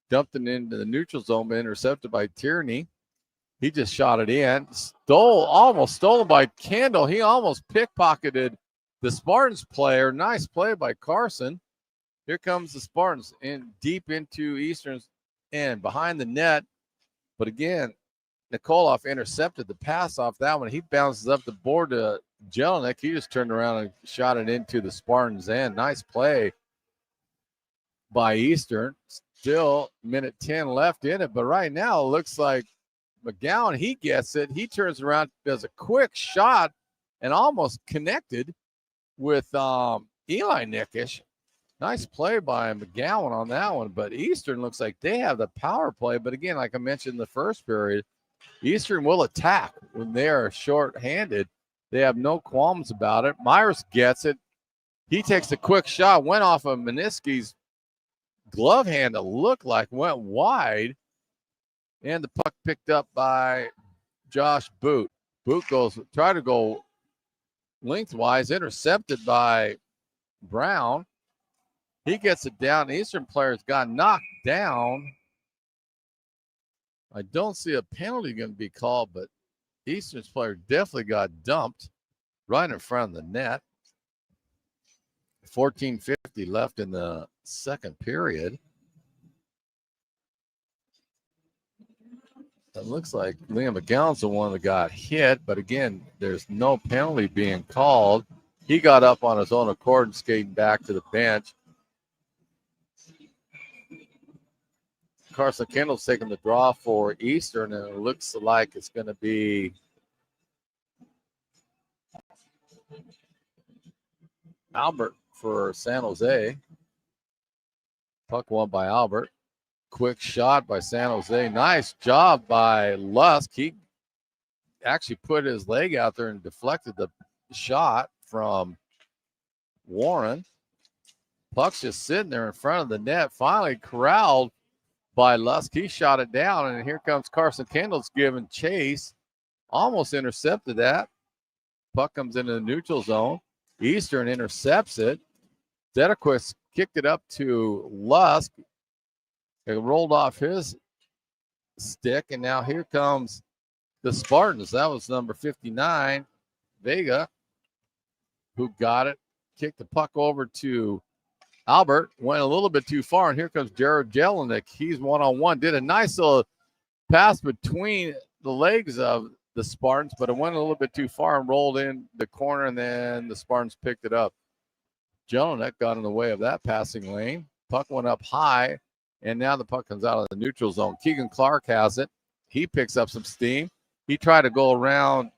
dumped it into the neutral zone, but intercepted by Tierney. He just shot it in. Almost stolen by Kendall. He almost pickpocketed the Spartans player. Nice play by Carson. Here comes the Spartans in deep into Eastern's end, behind the net. But again, Nikoloff intercepted the pass off that one. He bounces up the board to Jelinek. He just turned around and shot it into the Spartans' end. Nice play by Eastern. Still minute 10 left in it. But right now it looks like McGowan, he gets it. He turns around, does a quick shot, and almost connected with Eli Nickish. Nice play by McGowan on that one. But Eastern looks like they have the power play. But again, like I mentioned in the first period, Eastern will attack when they are short-handed. They have no qualms about it. Myers gets it. He takes a quick shot, went off of Maniski's glove hand, it looked like, went wide. And the puck picked up by Josh Boot. Boot try to go lengthwise, intercepted by Brown. He gets it down. Eastern players got knocked down. I don't see a penalty going to be called, but Eastern's player definitely got dumped right in front of the net. 14:50 left in the second period. It looks like Liam McGowan's the one that got hit, but again, there's no penalty being called. He got up on his own accord and skating back to the bench. Carson Kendall's taking the draw for Eastern, and it looks like it's going to be Albert for San Jose. Puck won by Albert. Quick shot by San Jose. Nice job by Lusk. He actually put his leg out there and deflected the shot from Warren. Puck's just sitting there in front of the net. Finally corralled by Lusk. He shot it down, and here comes Carson Kendall's giving chase. Almost intercepted that. Puck comes into the neutral zone. Eastern intercepts it. Zetterquist kicked it up to Lusk. It rolled off his stick, and now here comes the Spartans. That was number 59, Vega, who got it. Kicked the puck over to Albert, went a little bit too far, and here comes Jared Jelinek. He's one-on-one. Did a nice little passed between the legs of the Spartans, but it went a little bit too far and rolled in the corner, and then the Spartans picked it up. Jelinek got in the way of that passing lane. Puck went up high, and now the puck comes out of the neutral zone. Keegan Clark has it. He picks up some steam. He tried to go around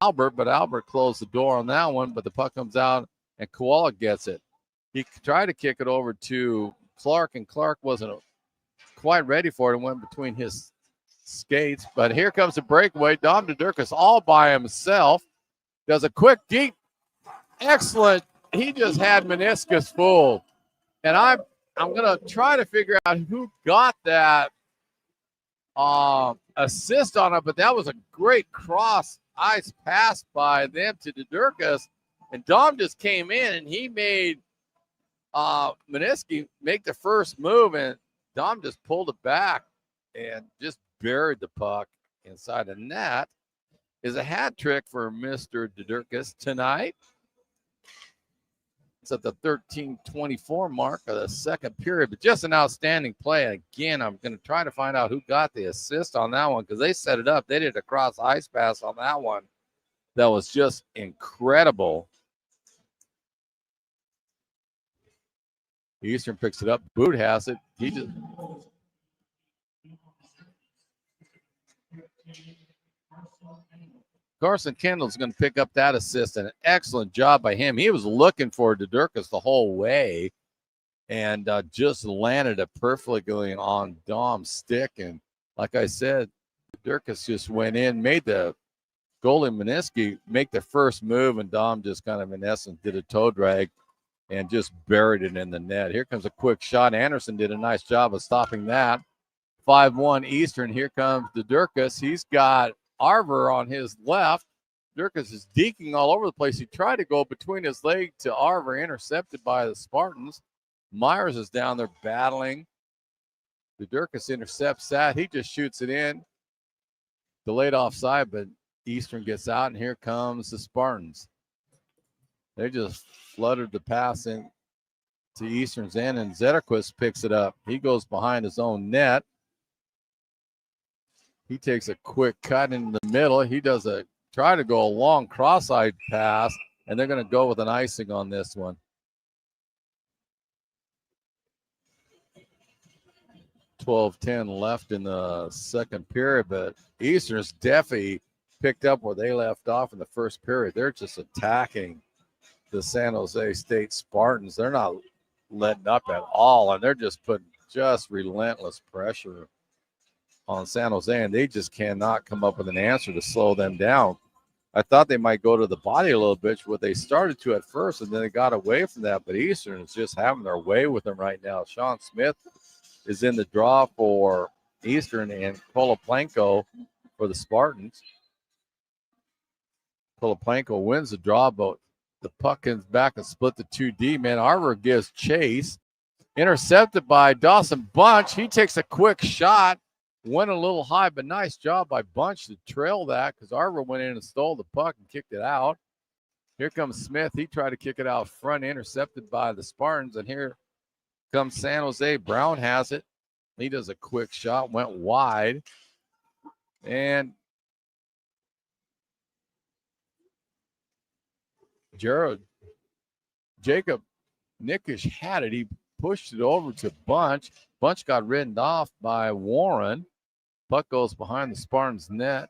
Albert, but Albert closed the door on that one, but the puck comes out, and Koala gets it. He tried to kick it over to Clark, and Clark wasn't quite ready for it and went between his skates. But here comes the breakaway. Dom Dudurkas all by himself. Does a quick, deep, excellent. He just had meniscus fooled. And I'm going to try to figure out who got that assist on it, but that was a great cross ice pass by them to Dudurkas. And Dom just came in and he made Menisky make the first move, and Dom just pulled it back and just buried the puck inside the net. Is a hat trick for Mr. Dudurkas tonight. It's at the 13:24 mark of the second period, but just an outstanding play. Again, I'm going to try to find out who got the assist on that one because they set it up. They did a cross ice pass on that one that was just incredible. Eastern picks it up. Boot has it. He just Carson Kendall's going to pick up that assist, and an excellent job by him. He was looking for Dudurkas the whole way and just landed it perfectly on Dom's stick. And like I said, Dudurkas just went in, made the goalie Menisky make the first move, and Dom just kind of, in essence, did a toe drag and just buried it in the net. Here comes a quick shot. Anderson did a nice job of stopping that. 5-1 Eastern. Here comes Dudurkas. He's got Arver on his left. Dudurkas is deking all over the place. He tried to go between his leg to Arver, intercepted by the Spartans. Myers is down there battling. Dudurkas intercepts that. He just shoots it in. Delayed offside, but Eastern gets out, and here comes the Spartans. They just fluttered the pass in to Eastern's end, and Zetterquist picks it up. He goes behind his own net. He takes a quick cut in the middle. He does try to go a long cross-eyed pass, and they're going to go with an icing on this one. 12:10 left in the second period, but Eastern's definitely picked up where they left off in the first period. They're just attacking the San Jose State Spartans. They're not letting up at all, and they're just putting just relentless pressure on San Jose, and they just cannot come up with an answer to slow them down. I thought they might go to the body a little bit, what they started to at first, and then they got away from that, but Eastern is just having their way with them right now. Sean Smith is in the draw for Eastern, and Koloplanko for the Spartans. Koloplanko wins the draw, but the puck comes back and split the 2D. Man, Arver gives chase. Intercepted by Dawson Bunch. He takes a quick shot. Went a little high, but nice job by Bunch to trail that because Arver went in and stole the puck and kicked it out. Here comes Smith. He tried to kick it out front, intercepted by the Spartans. And here comes San Jose. Brown has it. He does a quick shot, went wide. And Jacob Nickish had it. He pushed it over to Bunch. Bunch got ridden off by Warren. Puck goes behind the Spartans' net.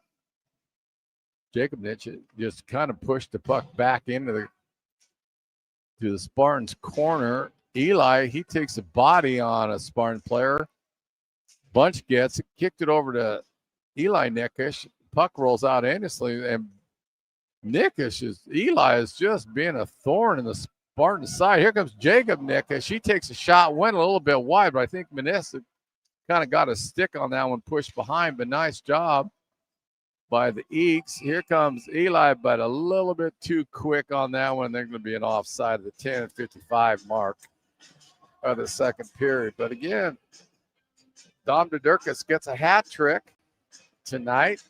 Jacob Nitch just kind of pushed the puck back into the Spartans' corner. Eli, he takes a body on a Spartan player. Bunch gets it, kicked it over to Eli Nickish. Puck rolls out endlessly, and Eli is just being a thorn in the Spartan side. Here comes Jacob Nickish. He takes a shot, went a little bit wide, but I think Manessa kind of got a stick on that one, pushed behind, but nice job by the Eeks. Here comes Eli, but a little bit too quick on that one. They're going to be an offside at the 10:55 mark of the second period. But again, Dom Dudurkas gets a hat trick tonight.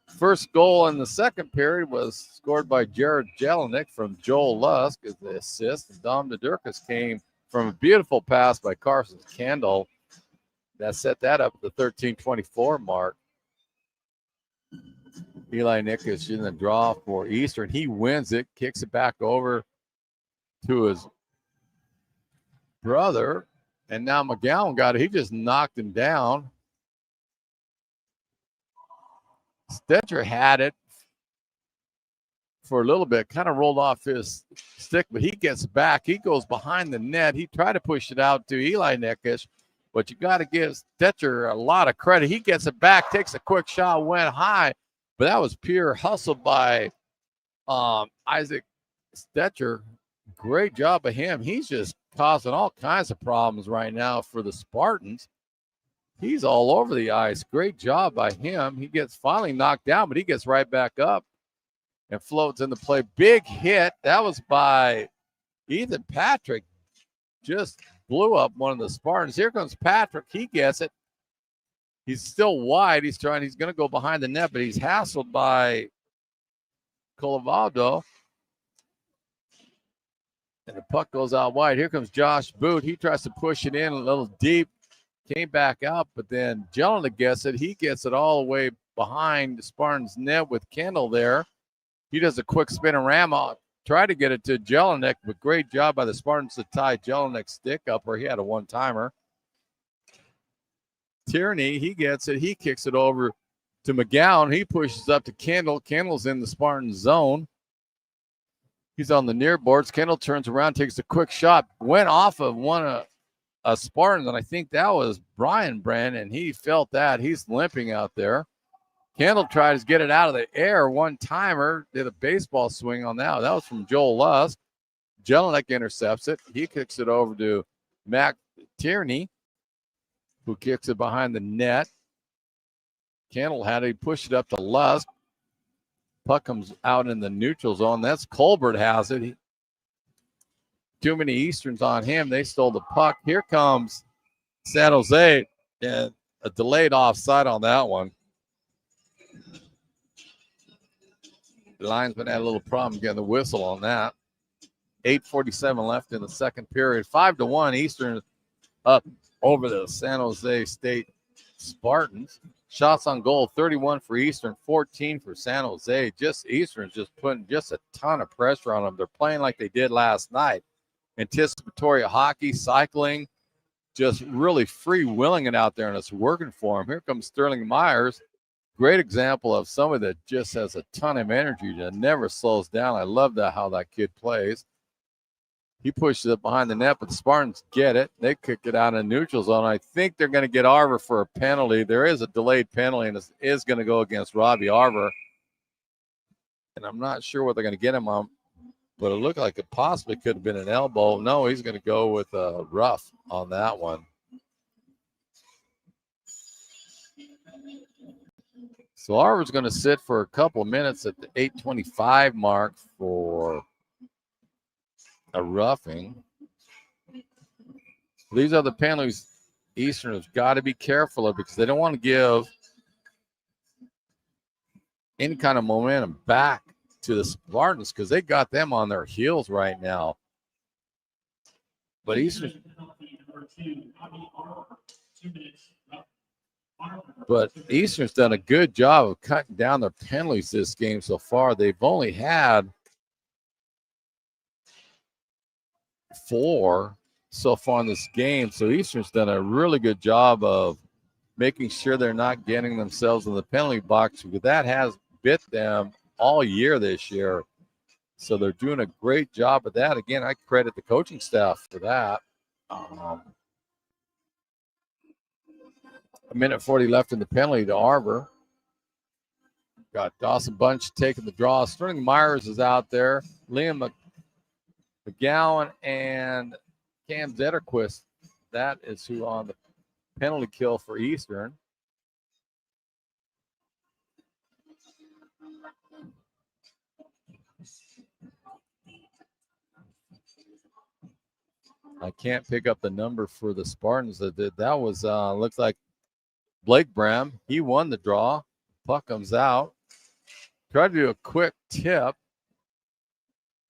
First goal in the second period was scored by Jared Jelinek from Joel Lusk as the assist. And Dom Dudurkas came from a beautiful pass by Carson Kendall that set that up at the 13:24 mark. Eli Nickish in the draw for Eastern. He wins it, kicks it back over to his brother. And now McGowan got it. He just knocked him down. Stetcher had it for a little bit, kind of rolled off his stick, but he gets back. He goes behind the net. He tried to push it out to Eli Nickish, but you got to give Stetcher a lot of credit. He gets it back, takes a quick shot, went high, but that was pure hustle by Isaac Stetcher. Great job of him. He's just causing all kinds of problems right now for the Spartans. He's all over the ice. Great job by him. He gets finally knocked down, but he gets right back up and floats into play. Big hit. That was by Ethan Patrick. Just blew up one of the Spartans. Here comes Patrick. He gets it. He's still wide. He's going to go behind the net, but he's hassled by Colavaldo. And the puck goes out wide. Here comes Josh Boot. He tries to push it in a little deep. Came back out, but then Jelinek gets it. He gets it all the way behind the Spartans net with Kendall there. He does a quick spin around, try to get it to Jelinek, but great job by the Spartans to tie Jelinek's stick up where he had a one-timer. Tierney, he gets it. He kicks it over to McGowan. He pushes up to Kendall. Kendall's in the Spartan zone. He's on the near boards. Kendall turns around, takes a quick shot, went off of one of a Spartan, and I think that was Brian Brand, and he felt that. He's limping out there. Kendall tries to get it out of the air. One-timer, did a baseball swing on that. That was from Joel Lusk. Jelinek intercepts it. He kicks it over to Mac Tierney, who kicks it behind the net. Kendall had it. He pushed it up to Lusk. Puck comes out in the neutral zone. That's Colbert has it. Too many Easterns on him. They stole the puck. Here comes San Jose, and a delayed offside on that one. The linesman had a little problem getting the whistle on that. 8:47 left in the second period. 5-1 Eastern up over the San Jose State Spartans. Shots on goal, 31 for Eastern, 14 for San Jose. Eastern's just putting just a ton of pressure on them. They're playing like they did last night. Anticipatory hockey, cycling, just really freewheeling it out there, and it's working for him. Here comes Sterling Myers. Great example of somebody that just has a ton of energy that never slows down. I love that, how that kid plays. He pushes it behind the net, but the Spartans get it. They kick it out in neutral zone. I think they're going to get Arver for a penalty. There is a delayed penalty, and it is going to go against Robbie Arver. And I'm not sure what they're going to get him on, but it looked like it possibly could have been an elbow. No, he's going to go with a rough on that one. So Arver's going to sit for a couple minutes at the 8:25 mark for a roughing. These are the penalties Eastern has got to be careful of, because they don't want to give any kind of momentum back to the Spartans, because they got them on their heels right now. But Eastern's done a good job of cutting down their penalties this game so far. They've only had 4 so far in this game. So Eastern's done a really good job of making sure they're not getting themselves in the penalty box, because that has bit them all year this year. So they're doing a great job of that. Again, I credit the coaching staff for that. A minute 40 left in the penalty to Arver. Got Dawson Bunch taking the draw. Sterling Myers is out there. Liam McGowan and Cam Zetterquist. That is who on the penalty kill for Eastern. I can't pick up the number for the Spartans. That was looks like Blake Bram. He won the draw. Puck comes out. Tried to do a quick tip.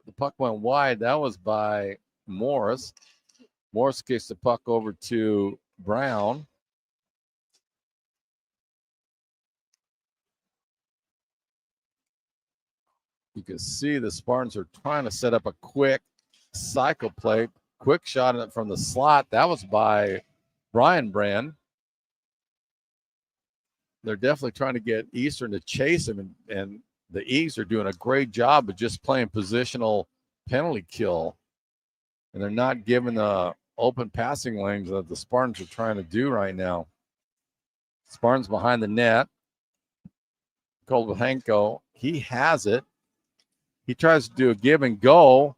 The puck went wide. That was by Morris. Morris kicks the puck over to Brown. You can see the Spartans are trying to set up a quick cycle play. Quick shot from the slot. That was by Brian Brand. They're definitely trying to get Eastern to chase him, and the Eagles are doing a great job of just playing positional penalty kill. And they're not giving the open passing lanes that the Spartans are trying to do right now. Spartans behind the net. Kolbenko, he has it. He tries to do a give and go.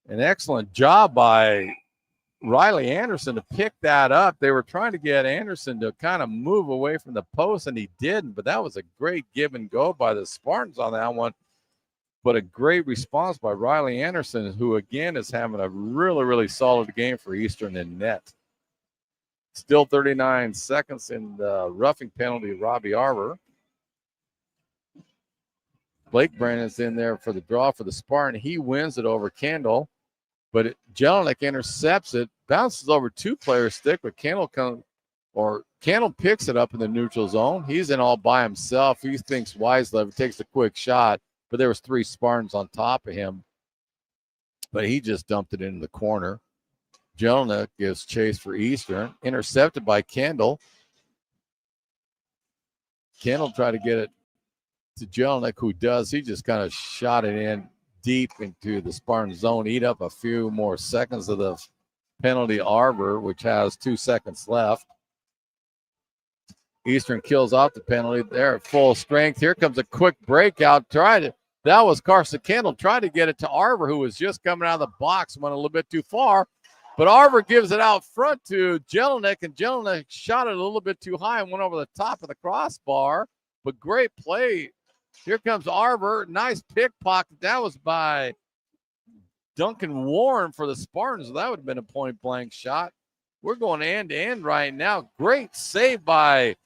An excellent job by Riley Anderson to pick that up. They were trying to get Anderson to kind of move away from the post, and he didn't. But that was a great give and go by the Spartans on that one. But a great response by Riley Anderson, who, again, is having a really, really solid game for Eastern in net. Still 39 seconds in the roughing penalty, Robbie Arbor. Blake Brandon's in there for the draw for the Spartan. He wins it over Kendall, but Jelinek intercepts it, bounces over two-player stick, but Kendall picks it up in the neutral zone. He's in all by himself. He thinks Wislev takes a quick shot, but there was three Spartans on top of him, but he just dumped it into the corner. Jelinek gives chase for Eastern, intercepted by Kendall. Kendall tried to get it to Jelinek, who does. He just kind of shot it in deep into the Spartan zone, eat up a few more seconds of the penalty Arbor, which has 2 seconds left. Eastern kills off the penalty. They're at full strength. Here comes a quick breakout. That was Carson Kendall. Tried to get it to Arbor, who was just coming out of the box, went a little bit too far. But Arbor gives it out front to Jelinek, and Jelinek shot it a little bit too high and went over the top of the crossbar. But great play. Here comes Arbor. Nice pickpocket. That was by Duncan Warren for the Spartans. That would have been a point-blank shot. We're going end-to-end right now. Great save by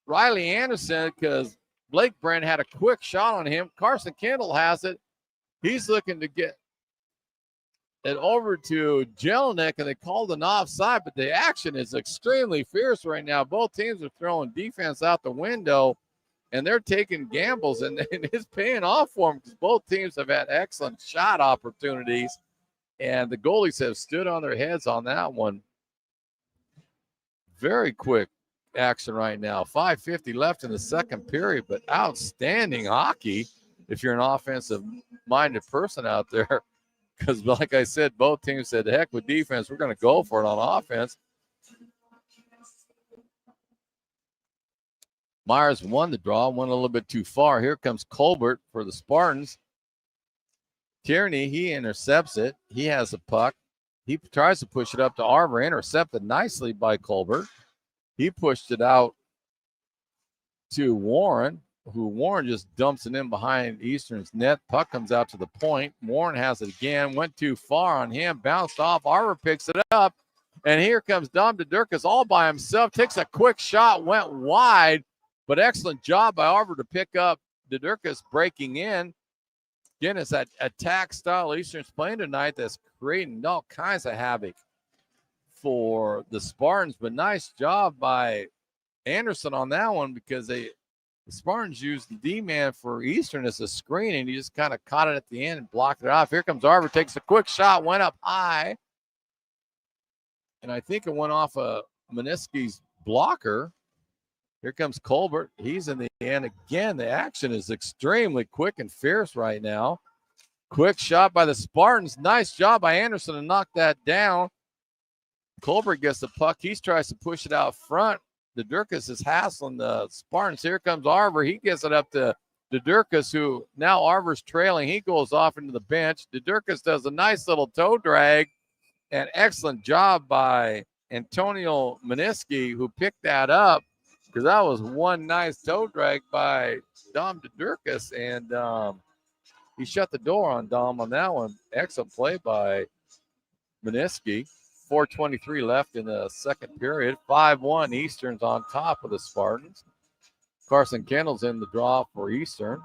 Riley Anderson because Blake Brand had a quick shot on him. Carson Kendall has it. He's looking to get it over to Jelinek, and they called an offside, but the action is extremely fierce right now. Both teams are throwing defense out the window, and they're taking gambles, and it's paying off for them because both teams have had excellent shot opportunities, and the goalies have stood on their heads on that one. Very quick action right now. 5:50 left in the second period, but outstanding hockey if you're an offensive-minded person out there. Because, like I said, both teams said, heck with defense, we're going to go for it on offense. Myers won the draw, went a little bit too far. Here comes Colbert for the Spartans. Tierney, he intercepts it. He has a puck. He tries to push it up to Arbor, intercepted nicely by Colbert. He pushed it out to Warren, who Warren just dumps it in behind Eastern's net. Puck comes out to the point. Warren has it again. Went too far on him. Bounced off. Arbor picks it up. And here comes Dom DeDurkis all by himself. Takes a quick shot. Went wide. But excellent job by Arbor to pick up DeDurkis breaking in. Again, it's that attack style Eastern's playing tonight that's creating all kinds of havoc for the Spartans. But nice job by Anderson on that one because the Spartans used the D-man for Eastern as a screen, and he just kind of caught it at the end and blocked it off. Here comes Arbor, takes a quick shot, went up high. And I think it went off of Moniski's blocker. Here comes Colbert. He's in the end. Again, the action is extremely quick and fierce right now. Quick shot by the Spartans. Nice job by Anderson to knock that down. Colbert gets the puck. He tries to push it out front. DeDurkis is hassling the Spartans. Here comes Arbor. He gets it up to DeDurkis, who now Arbor's trailing. He goes off into the bench. DeDurkis does a nice little toe drag. An excellent job by Antonio Moniski, who picked that up because that was one nice toe drag by Dom DeDurkis. And he shut the door on Dom on that one. Excellent play by Moniski. 4:23 left in the second period. 5-1 Eastern's on top of the Spartans. Carson Kendall's in the draw for Eastern.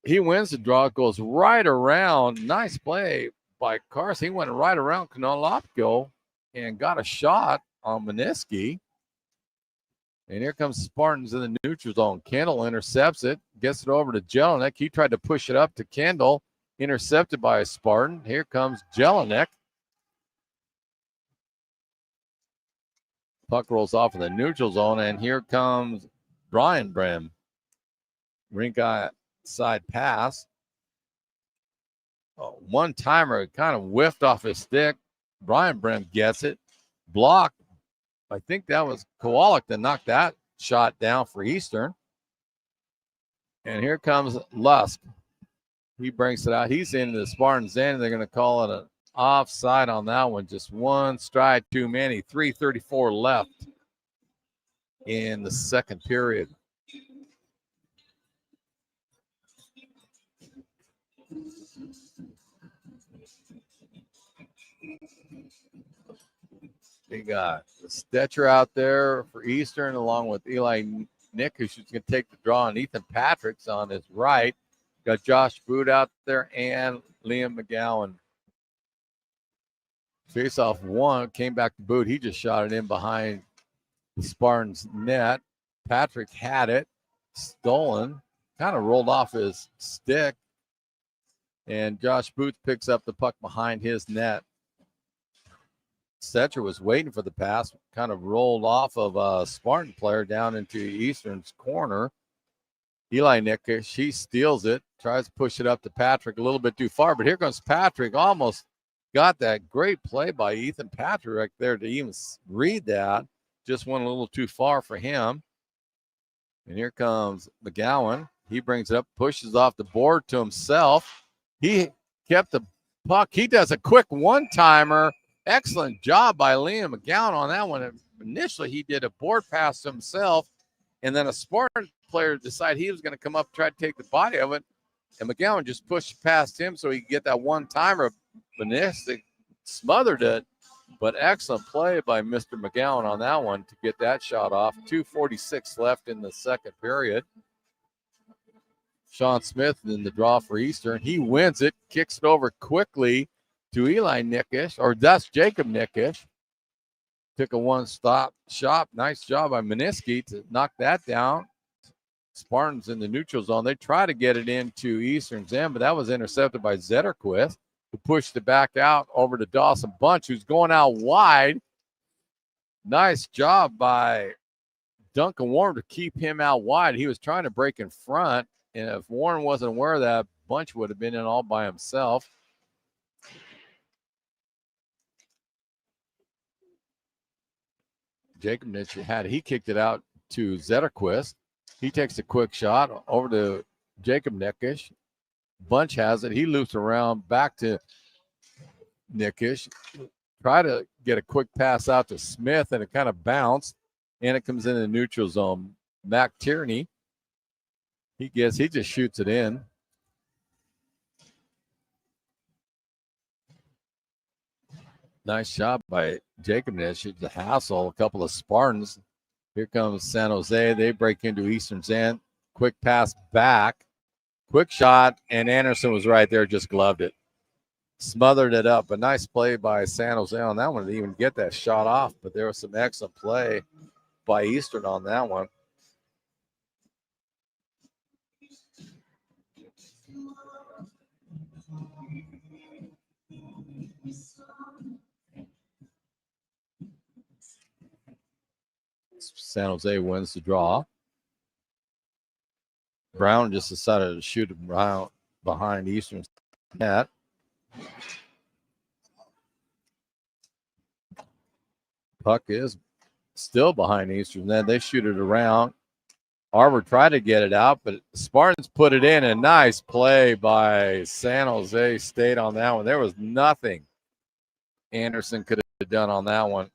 He wins the draw, goes right around. Nice play by Carson. He went right around Konolopko and got a shot on Moniski. And here comes Spartans in the neutral zone. Kendall intercepts it, gets it over to Jelinek. He tried to push it up to Kendall, intercepted by a Spartan. Here comes Jelinek. Puck rolls off in the neutral zone, and here comes Brian Brem. Rink side pass. One timer kind of whiffed off his stick. Brian Brem gets it. Blocked. I think that was Kowalik that knocked that shot down for Eastern. And here comes Lusk. He brings it out. He's into the Spartans end. They're going to call it an offside on that one. Just one stride too many. 3:34 left in the second period. We got Stetcher out there for Eastern, along with Eli Nick, who's going to take the draw, and Ethan Patrick's on his right. Got Josh Boot out there and Liam McGowan. Face-off one, came back to Boot. He just shot it in behind the Spartans' net. Patrick had it, stolen, kind of rolled off his stick, and Josh Boot picks up the puck behind his net. Stetcher was waiting for the pass, kind of rolled off of a Spartan player down into Eastern's corner. Eli Nickish, he steals it, tries to push it up to Patrick a little bit too far, but here comes Patrick. Almost got that great play by Ethan Patrick right there to even read that. Just went a little too far for him. And here comes McGowan. He brings it up, pushes off the board to himself. He kept the puck. He does a quick one-timer. Excellent job by Liam McGowan on that one. Initially, he did a board pass to himself, and then a Spartan player decided he was going to come up and try to take the body of it, and McGowan just pushed past him so he could get that one-timer. Benistic smothered it, but excellent play by Mr. McGowan on that one to get that shot off. 2:46 left in the second period. Sean Smith in the draw for Eastern. He wins it, kicks it over quickly to Eli Nickish, or that's Jacob Nickish. Took a one-stop shot. Nice job by Meniski to knock that down. Spartans in the neutral zone. They try to get it into Eastern's end, but that was intercepted by Zetterquist, who pushed it back out over to Dawson Bunch, who's going out wide. Nice job by Duncan Warren to keep him out wide. He was trying to break in front, and if Warren wasn't aware of that, Bunch would have been in all by himself. Jacob Nitsch he kicked it out to Zetterquist. He takes a quick shot over to Jacob Nickish. Bunch has it. He loops around back to Nickish. Try to get a quick pass out to Smith, and it kind of bounced, and it comes in the neutral zone. Mac Tierney, he just shoots it in. Nice job by Jacob Nish. It's a hassle. A couple of Spartans. Here comes San Jose. They break into Eastern's end. Quick pass back. Quick shot, and Anderson was right there, just gloved it. Smothered it up. A nice play by San Jose on that one to even get that shot off, but there was some excellent play by Eastern on that one. San Jose wins the draw. Brown just decided to shoot him around behind Eastern's net. Puck is still behind Eastern's net. They shoot it around. Arbor tried to get it out, but Spartans put it in. A nice play by San Jose State on that one. There was nothing Anderson could have done on that one.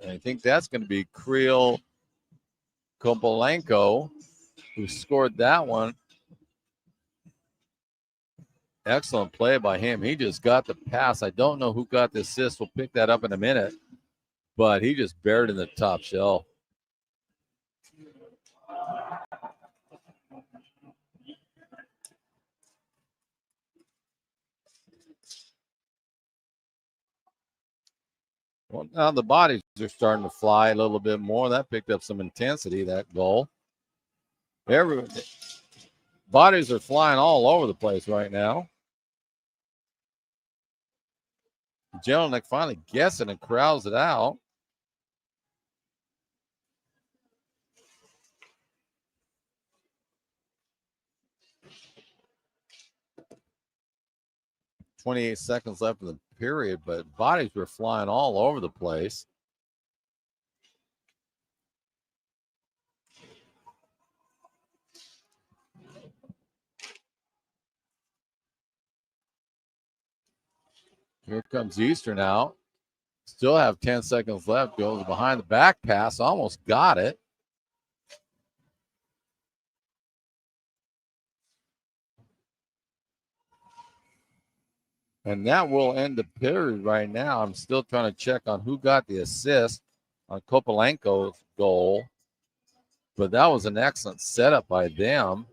I think that's going to be Creel Kopolenko, who scored that one. Excellent play by him. He just got the pass. I don't know who got the assist. We'll pick that up in a minute. But he just buried in the top shelf. Well, now the bodies are starting to fly a little bit more. That picked up some intensity, that goal. Bodies are flying all over the place right now. Jelinek finally gets it and crowds it out. .28 seconds left in the period, but bodies were flying all over the place. Here comes Eastern out. Still have 10 seconds left. Goes behind the back pass. Almost got it. And that will end the period right now. I'm still trying to check on who got the assist on Kopalenko's goal. But that was an excellent setup by them.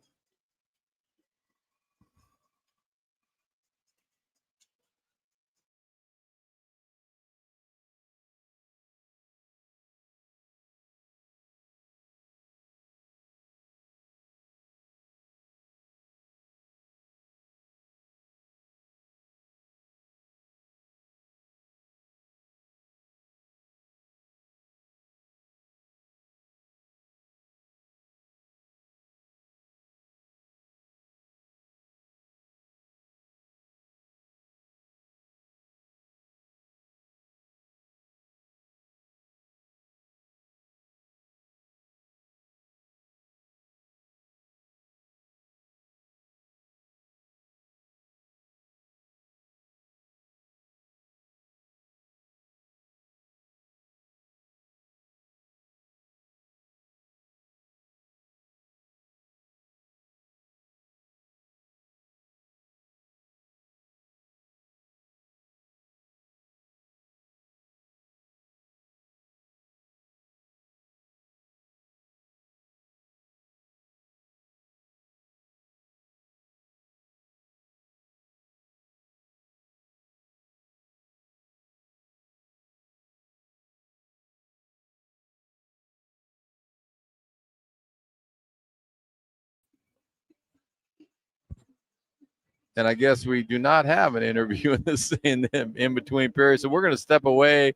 And I guess we do not have an interview in between periods. So we're going to step away.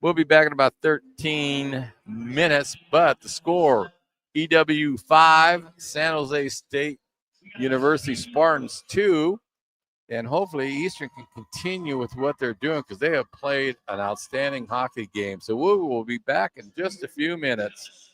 We'll be back in about 13 minutes. But the score, EW 5, San Jose State University Spartans 2. And hopefully Eastern can continue with what they're doing because they have played an outstanding hockey game. So we will be back in just a few minutes.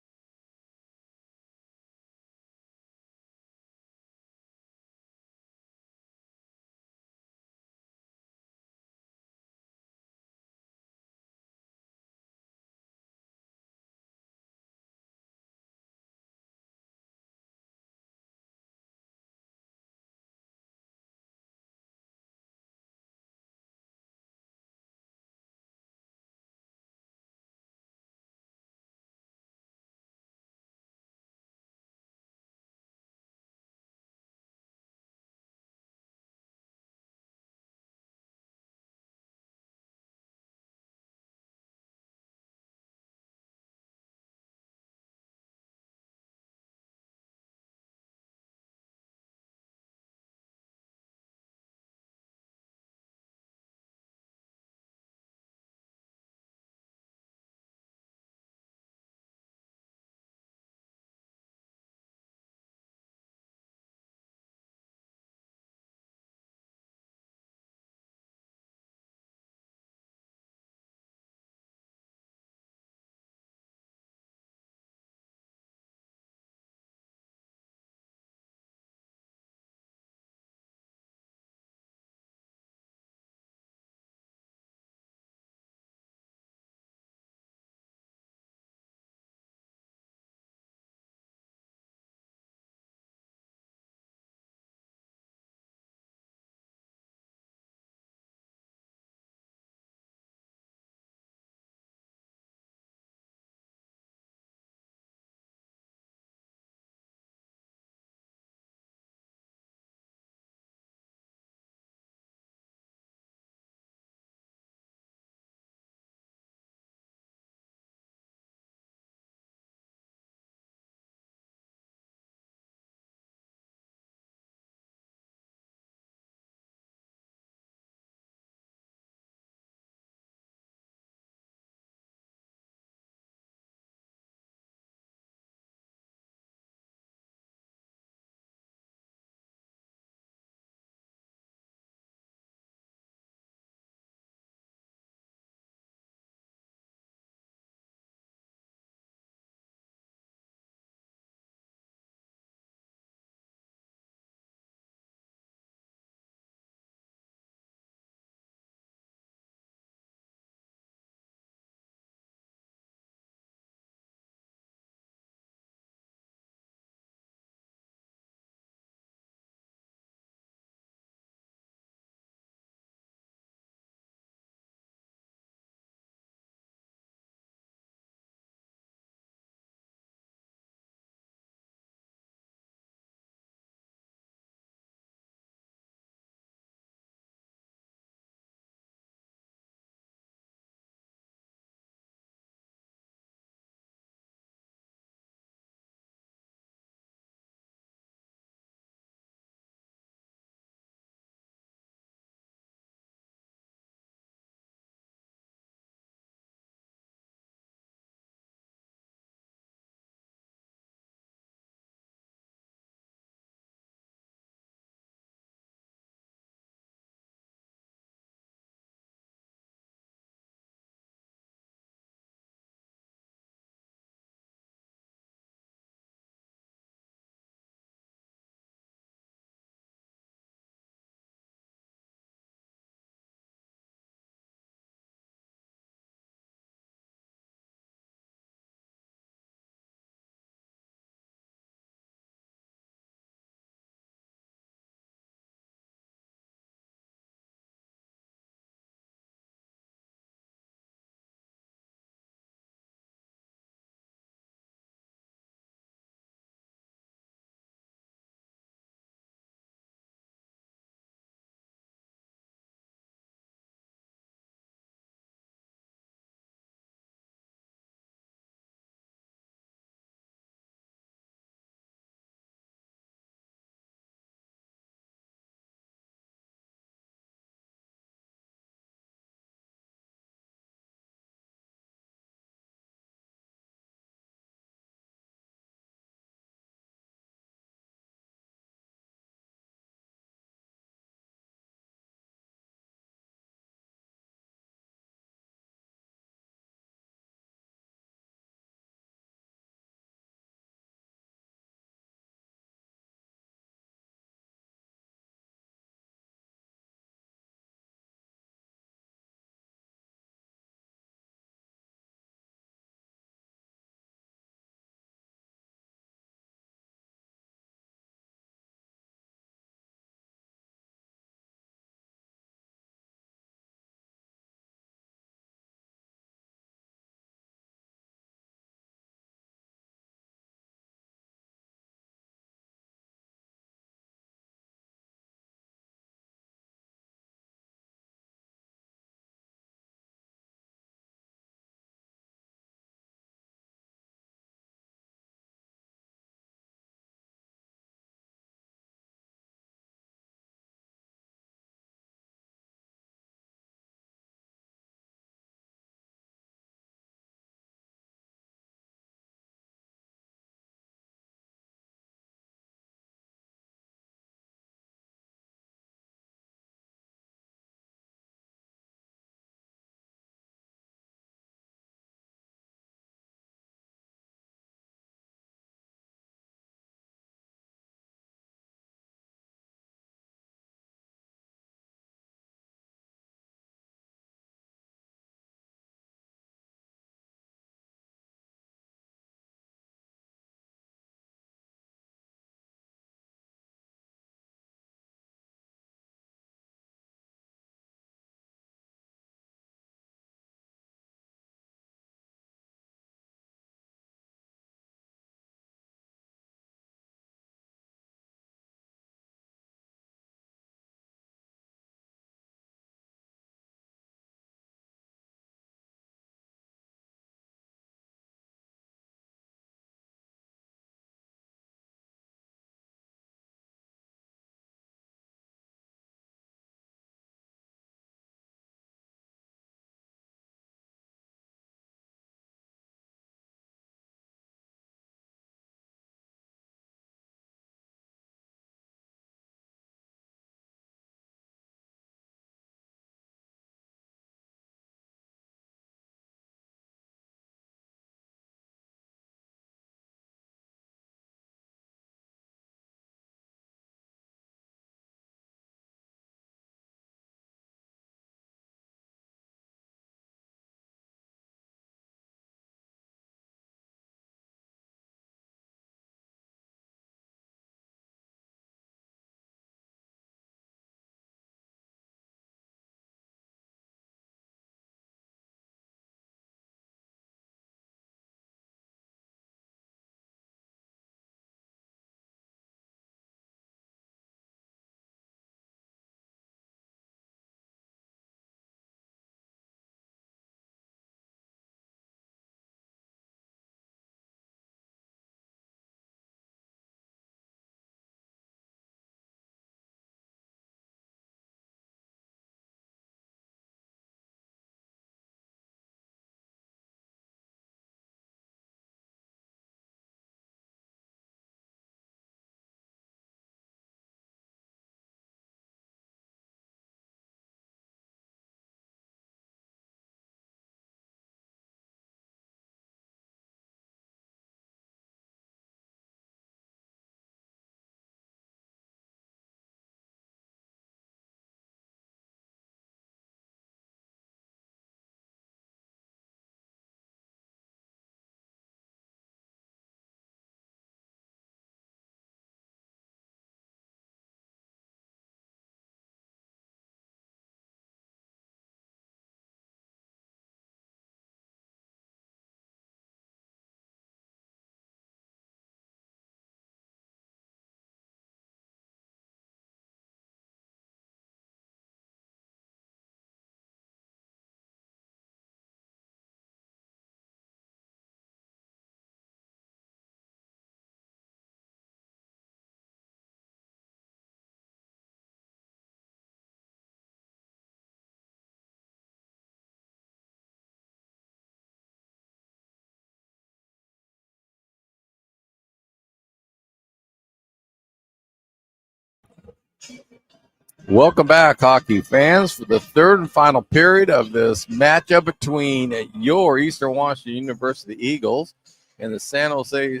Welcome back, hockey fans, for the third and final period of this matchup between your Eastern Washington University Eagles and the San Jose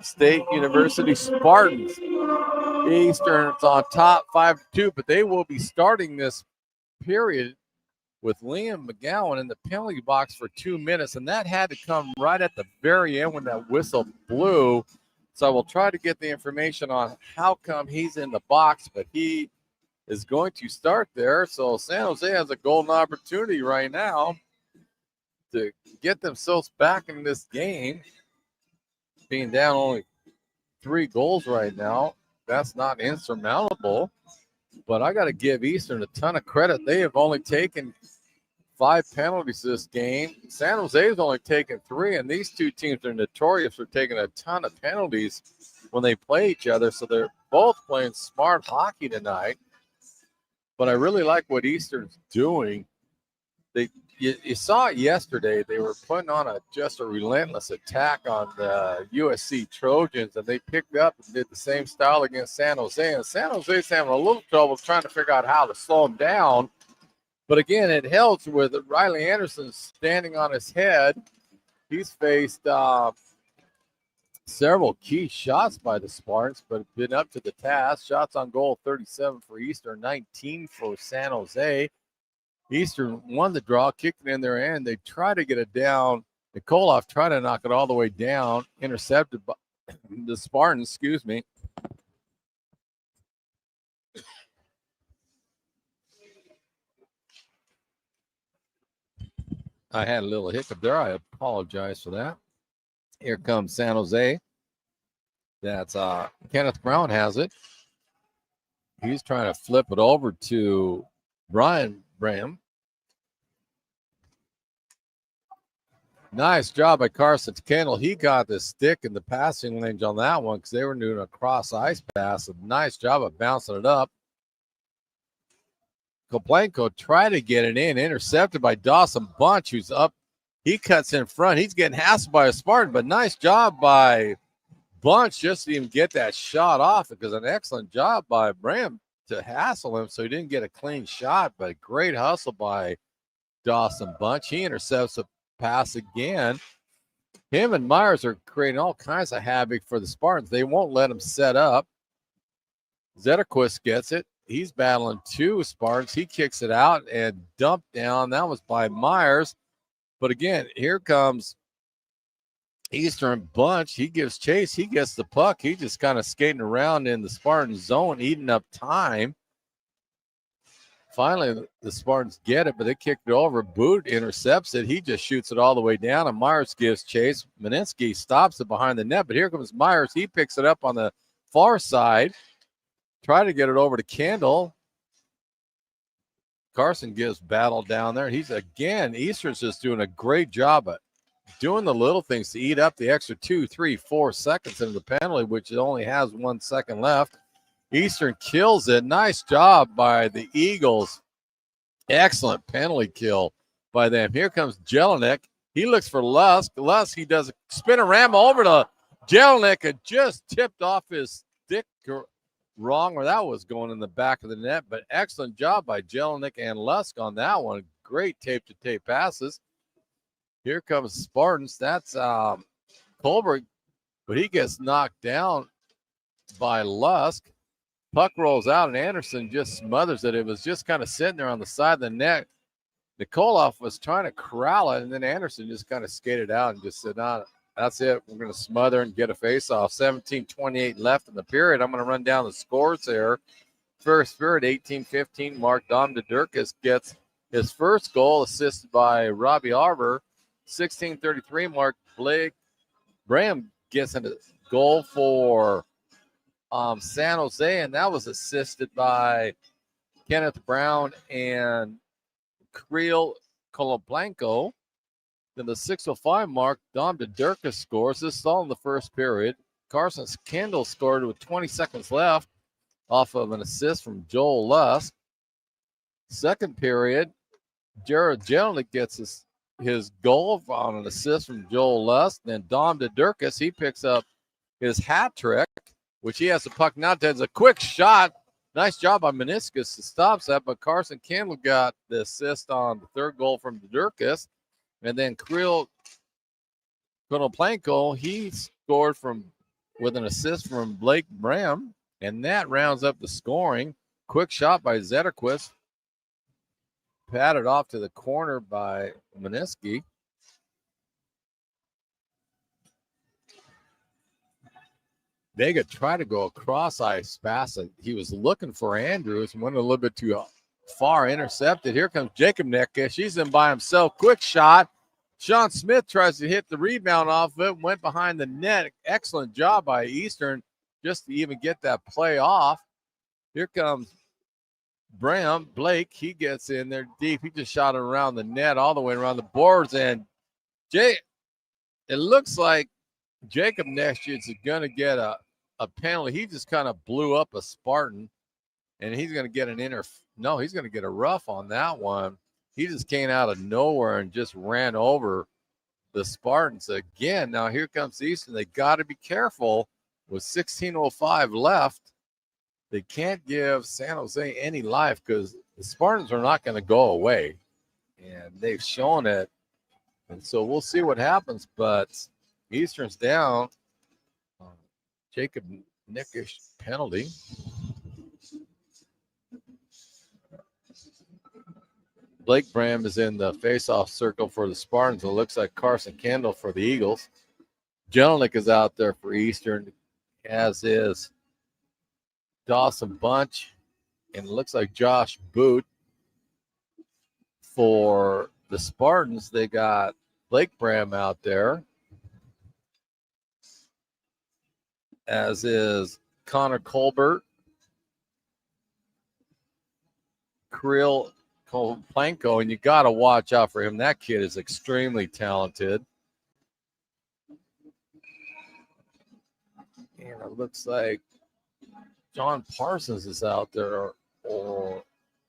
State University Spartans. Eastern's on top 5-2, but they will be starting this period with Liam McGowan in the penalty box for 2 minutes, and that had to come right at the very end when that whistle blew. So I will try to get the information on how come he's in the box, but he is going to start there. So San Jose has a golden opportunity right now to get themselves back in this game, being down only 3 goals right now. That's not insurmountable, but I got to give Eastern a ton of credit. They have only taken 5 penalties this game. San Jose has only taken 3, and these two teams are notorious for taking a ton of penalties when they play each other. So they're both playing smart hockey tonight. But I really like what Eastern's doing. You saw it yesterday. They were putting on just a relentless attack on the USC Trojans, and they picked up and did the same style against San Jose. And San Jose's having a little trouble trying to figure out how to slow them down. But again, it helps with Riley Anderson standing on his head. He's faced several key shots by the Spartans, but been up to the task. Shots on goal, 37 for Eastern, 19 for San Jose. Eastern won the draw, kicked it in their end. They try to get it down. Nikoloff tried to knock it all the way down, intercepted by the Spartans, excuse me. I had a little hiccup there. I apologize for that. Here comes San Jose. That's Kenneth Brown has it. He's trying to flip it over to Brian Bram. Nice job by Carson Kendall. He got the stick in the passing range on that one because they were doing a cross ice pass. A nice job of bouncing it up. Koplenko tried to get it in, intercepted by Dawson Bunch, who's up. He cuts in front. He's getting hassled by a Spartan, but nice job by Bunch just to even get that shot off, because an excellent job by Bram to hassle him so he didn't get a clean shot, but great hustle by Dawson Bunch. He intercepts a pass again. Him and Myers are creating all kinds of havoc for the Spartans. They won't let him set up. Zetterquist gets it. He's battling 2 Spartans. He kicks it out and dumped down. That was by Myers. But again, here comes Eastern Bunch. He gives chase. He gets the puck. He's just kind of skating around in the Spartan zone, eating up time. Finally, the Spartans get it, but they kicked it over. Boot intercepts it. He just shoots it all the way down, and Myers gives chase. Meninsky stops it behind the net, but here comes Myers. He picks it up on the far side. Try to get it over to Kendall. Carson gives battle down there. He's again, Eastern's just doing a great job at doing the little things to eat up the extra 2, 3, 4 seconds into the penalty, which it only has 1 second left. Eastern kills it. Nice job by the Eagles. Excellent penalty kill by them. Here comes Jelinek. He looks for Lusk. Lusk, he does a spin-a-rama over to Jelinek and just tipped off his stick wrong, or that was going in the back of the net, but excellent job by Jelinek and Lusk on that one. Great tape-to-tape passes. Here comes Spartans. That's Colbert, but he gets knocked down by Lusk. Puck rolls out, and Anderson just smothers it. It was just kind of sitting there on the side of the net. Nikoloff was trying to corral it, and then Anderson just kind of skated out and just said, nah, that's it. We're going to smother and get a face-off. 17:28 left in the period. I'm going to run down the scores here. First period, 18-15. Mark Domdedurkis gets his first goal, assisted by Robbie Arbor. 16:33. Mark Blake Bram gets a goal for San Jose, and that was assisted by Kenneth Brown and Creel Koloblanko. Then the 6:05 mark, Domdedurkis scores. This is all in the first period. Carson Kendall scored with 20 seconds left off of an assist from Joel Lusk. Second period, Jared Jelinek gets his goal on an assist from Joel Lusk. Then Domdedurkis, he picks up his hat trick, which he has the puck now. Does a quick shot Nice job by Meniscus to stop that, but Carson Campbell got the assist on the third goal from Durkis. And then Kirill Konoplanko, he scored with an assist from Blake Bram, and that rounds up the scoring. Quick shot by Zetterquist. Patted off to the corner by Meniski. Vega tried to go across ice fast. He was looking for Andrews and went a little bit too far, intercepted. Here comes Jacob Neckish. He's in by himself. Quick shot. Sean Smith tries to hit the rebound off of it, went behind the net. Excellent job by Eastern just to even get that play off. Here comes Blake. He gets in there deep. He just shot it around the net all the way around the boards. And it looks like Jacob Neckish is going to get a penalty. He just kind of blew up a Spartan, and he's going to get he's going to get a rough on that one. He just came out of nowhere and just ran over the Spartans again. Now here comes Eastern. They got to be careful with 16:05 left. They can't give San Jose any life because the Spartans are not going to go away, and they've shown it. And so we'll see what happens, but Eastern's down. Jacob Neckish penalty. Blake Bram is in the face-off circle for the Spartans. It looks like Carson Kendall for the Eagles. Jelenic is out there for Eastern, as is Dawson Bunch, and it looks like Josh Boot. For the Spartans, they got Blake Bram out there, as is Connor Colbert, Kirill Planko, and you got to watch out for him. That kid is extremely talented. And it looks like John Parsons is out there,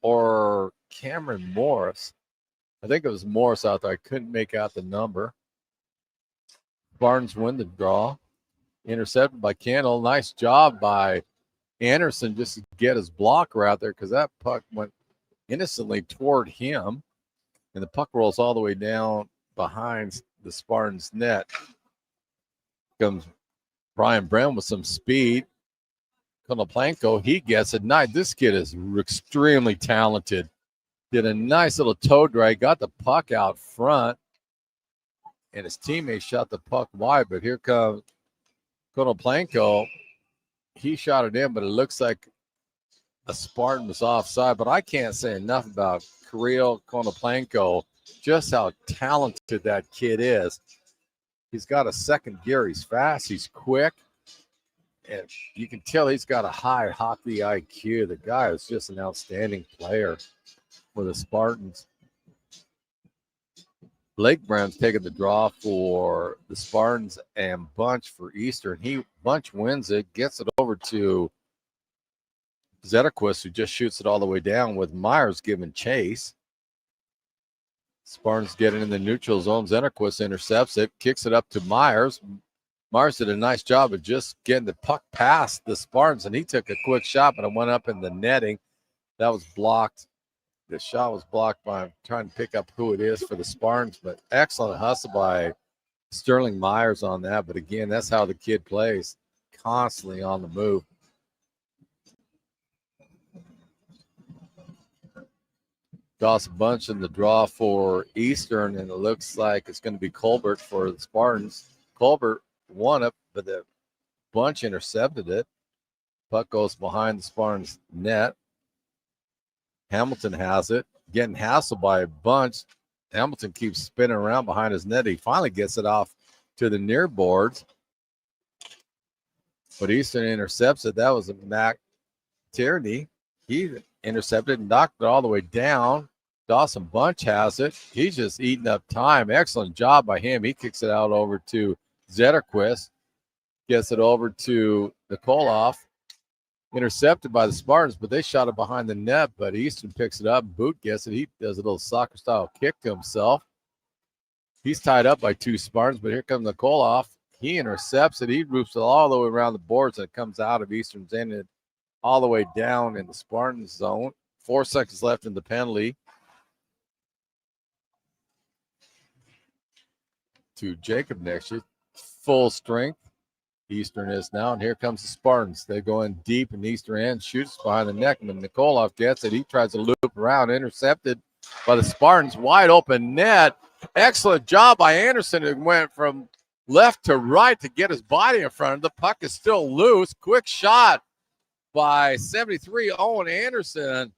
or Cameron Morris. I think it was Morris out there. I couldn't make out the number. Barnes win the draw. Intercepted by Candle. Nice job by Anderson just to get his blocker out there, because that puck went innocently toward him, and the puck rolls all the way down behind the Spartans net. Comes Brian Brown with some speed. Konoplanko, he gets it. Nice. This kid is extremely talented. Did a nice little toe drag, got the puck out front, and his teammate shot the puck wide, but here comes Konoplanko. He shot it in, but it looks like a Spartan was offside. But I can't say enough about Kirill Konoplanko, just how talented that kid is. He's got a second gear. He's fast. He's quick. And you can tell he's got a high hockey IQ. The guy is just an outstanding player for the Spartans. Blake Brown's taking the draw for the Spartans and Bunch for Eastern. Bunch wins it, gets it over to Zetterquist, who just shoots it all the way down with Myers giving chase. Spartans getting in the neutral zone. Zetterquist intercepts it, kicks it up to Myers. Myers did a nice job of just getting the puck past the Spartans, and he took a quick shot, but it went up in the netting. That was blocked. The shot was blocked by trying to pick up who it is for the Spartans, but excellent hustle by Sterling Myers on that. But again, that's how the kid plays, constantly on the move. Dawson Bunch in the draw for Eastern, and it looks like it's going to be Colbert for the Spartans. Colbert won it, but the Bunch intercepted it. Puck goes behind the Spartans net. Hamilton has it, getting hassled by a Bunch. Hamilton keeps spinning around behind his net. He finally gets it off to the near boards, but Eastern intercepts it. That was a Mac Tierney. He intercepted and knocked it all the way down. Dawson Bunch has it. He's just eating up time. Excellent job by him. He kicks it out over to Zetterquist. Gets it over to Nikolov. Intercepted by the Spartans, but they shot it behind the net, but Easton picks it up. Boot gets it. He does a little soccer-style kick to himself. He's tied up by two Spartans, but here comes Nikolov. He intercepts it. He roofs it all the way around the boards, and it comes out of Eastern's end. all the way down in the Spartans zone. 4 seconds left in the penalty. To Jacob next year. Full strength. Eastern is now, and here comes the Spartans. They go in deep in the Eastern end, shoots behind the neck, and Nikolov gets it. He tries to loop around, intercepted by the Spartans. Wide open net. Excellent job by Anderson, who went from left to right to get his body in front of the puck. Is still loose. Quick shot by 73 Owen Anderson,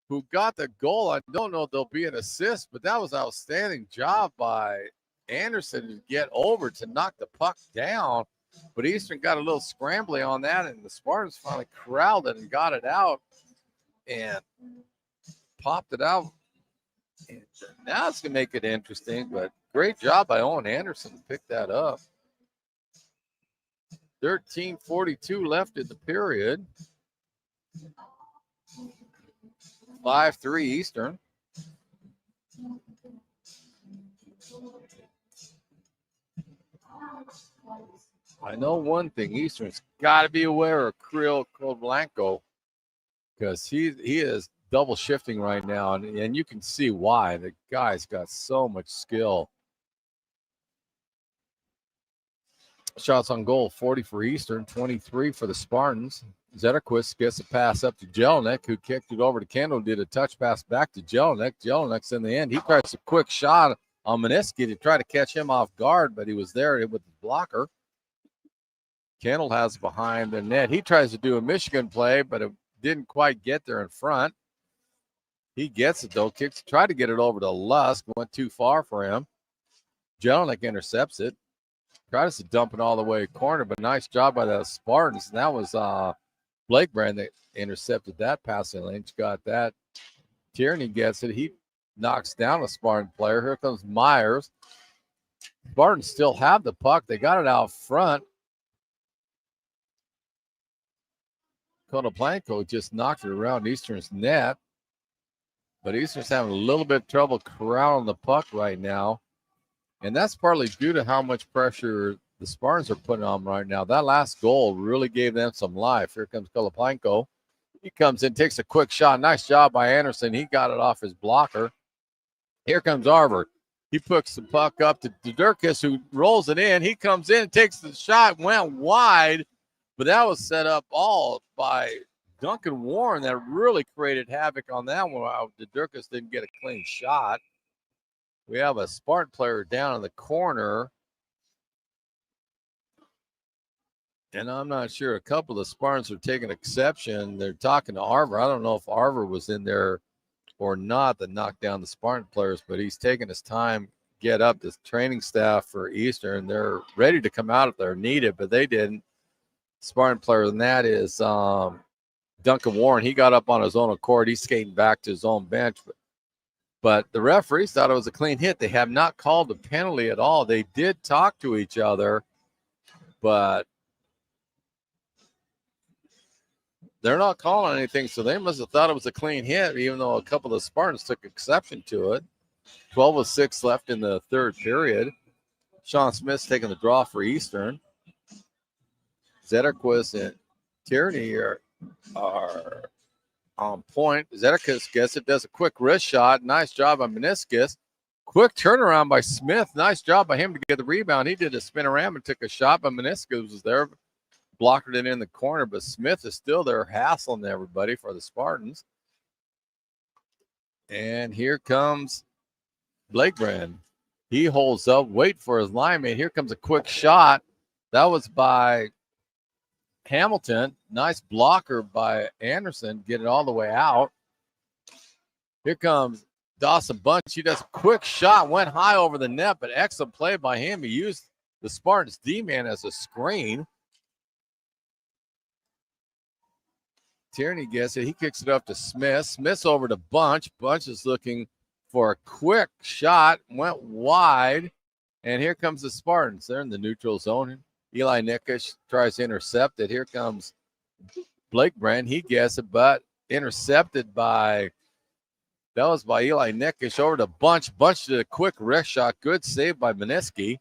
who got the goal. I don't know if there'll be an assist, but that was an outstanding job by Anderson to get over to knock the puck down. But Eastern got a little scrambly on that, and the Spartans finally corralled it and got it out and popped it out. And now it's going to make it interesting, but great job by Owen Anderson to pick that up. 13:42 left in the period. 5-3 Eastern. I know one thing, Eastern's got to be aware of Kirill Kovlenko, because he is double shifting right now, and you can see why. The guy's got so much skill. Shots on goal, 40 for Eastern, 23 for the Spartans. Zetterquist gets a pass up to Jelinek, who kicked it over to Kendall, did a touch pass back to Jelinek. Jelinek's in the end. He tries a quick shot on Meniski to try to catch him off guard, but he was there with the blocker. Kendall has behind the net. He tries to do a Michigan play, but it didn't quite get there in front. He gets it, though. Tried to get it over to Lusk. Went too far for him. Jelinek intercepts it. Tries to dump it all the way corner, but nice job by the Spartans. And that was Blake Brand that intercepted that passing lane. Got that. Tierney gets it. He knocks down a Spartan player. Here comes Myers. Spartans still have the puck. They got it out front. Konoplanko just knocked it around Eastern's net. But Eastern's having a little bit of trouble corralling the puck right now. And that's partly due to how much pressure the Spartans are putting on right now. That last goal really gave them some life. Here comes Konoplanko. He comes in, takes a quick shot. Nice job by Anderson. He got it off his blocker. Here comes Arver. He puts the puck up to Durkis, who rolls it in. He comes in, takes the shot, went wide. But that was set up all by Duncan Warren that really created havoc on that one. The Durkis didn't get a clean shot. We have a Spartan player down in the corner. And I'm not sure. A couple of the Spartans are taking exception. They're talking to Arver. I don't know if Arver was in there or not that knocked down the Spartan players, but he's taking his time, get up. The training staff for Eastern, they're ready to come out if they're needed, but they didn't. Spartan player, and that is Duncan Warren. He got up on his own accord. He's skating back to his own bench. But the referees thought it was a clean hit. They have not called a penalty at all. They did talk to each other, but they're not calling anything, so they must have thought it was a clean hit, even though a couple of Spartans took exception to it. 12:06 left in the third period. Sean Smith's taking the draw for Eastern. Zetterquist and Tierney are on point. Zetterquist gets it, does a quick wrist shot. Nice job by Meniscus. Quick turnaround by Smith. Nice job by him to get the rebound. He did a spin around and took a shot, but Meniscus was there, blocked it in the corner. But Smith is still there hassling everybody for the Spartans. And here comes Blake Brand. He holds up, wait for his lineman. Here comes a quick shot. That was by Hamilton. Nice blocker by Anderson. Get it all the way out. Here comes Dawson Bunch. He does a quick shot. Went high over the net, but excellent play by him. He used the Spartans D-man as a screen. Tierney gets it. He kicks it up to Smith. Smith's over to Bunch. Bunch is looking for a quick shot. Went wide. And here comes the Spartans. They're in the neutral zone. Eli Nickish tries to intercept it. Here comes Blake Brand. He gets it, but intercepted by, that was by Eli Nickish over to Bunch. Bunch did a quick wrist shot. Good save by Meniski.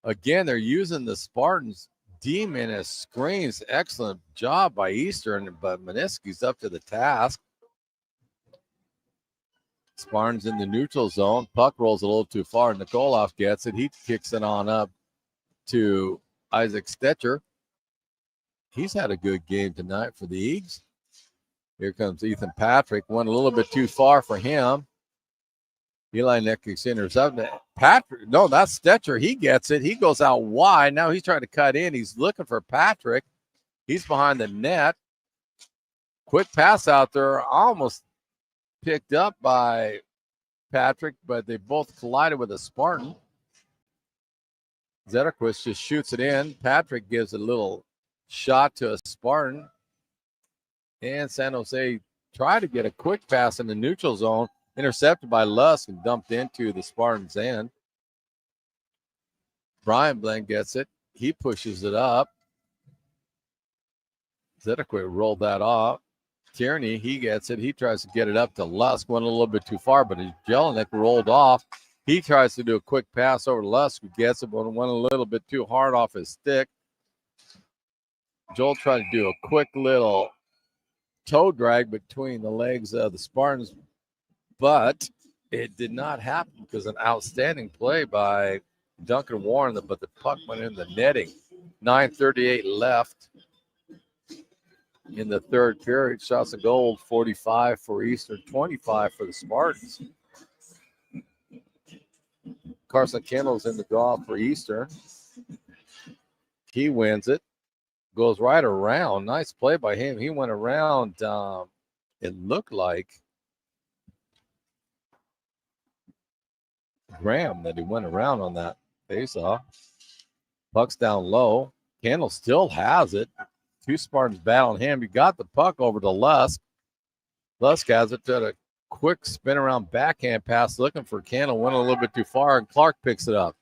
Again, they're using the Spartans D-minus screens. Excellent job by Eastern, but Maniski's up to the task. Spartans in the neutral zone. Puck rolls a little too far. Nikolov gets it. He kicks it on up to Isaac Stetcher. He's had a good game tonight for the Eags. Here comes Ethan Patrick. Went a little bit too far for him. Eli Nick's intercepted. Patrick, no, that's Stetcher. He gets it. He goes out wide. Now he's trying to cut in. He's looking for Patrick. He's behind the net. Quick pass out there. Almost picked up by Patrick, but they both collided with a Spartan. Zetterquist just shoots it in. Patrick gives a little shot to a Spartan. And San Jose tried to get a quick pass in the neutral zone. Intercepted by Lusk and dumped into the Spartans' end. Brian Blank gets it. He pushes it up. Zetterquist rolled that off. Tierney, he gets it. He tries to get it up to Lusk. Went a little bit too far, but Jelinek rolled off. He tries to do a quick pass over to Lusk, who gets it, but went a little bit too hard off his stick. Joel tried to do a quick little toe drag between the legs of the Spartans, but it did not happen because an outstanding play by Duncan Warren, but the puck went in the netting. 9:38 left in the third period. Shots of goal, 45 for Eastern, 25 for the Spartans. Carson Kendall's in the draw for Eastern. He wins it. Goes right around. Nice play by him. He went around. It looked like Graham that he went around on that face-off. Puck's down low. Kendall still has it. Two Spartans battling him. He got the puck over to Lusk. Lusk has it to a quick spin around backhand pass looking for Kendall. Went a little bit too far, and Clark picks it up.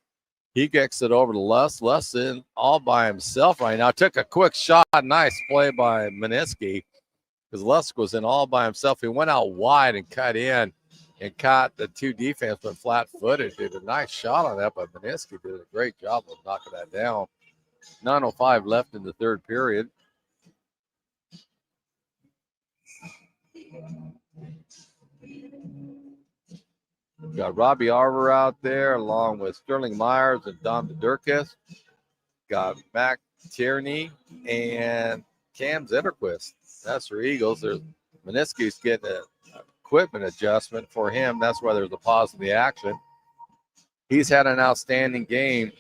He gets it over to Lusk. Lusk in all by himself right now. Took a quick shot. Nice play by Maniski because Lusk was in all by himself. He went out wide and cut in and caught the two defensemen flat-footed. Did a nice shot on that, but Maniski did a great job of knocking that down. 9:05 left in the third period. Got Robbie Arver out there along with Sterling Myers and Dom Durkis. Got Mac Tierney and Cam Zetterquist. That's for Eagles. There's Maniski's getting an equipment adjustment for him. That's why there's a pause in the action. He's had an outstanding game.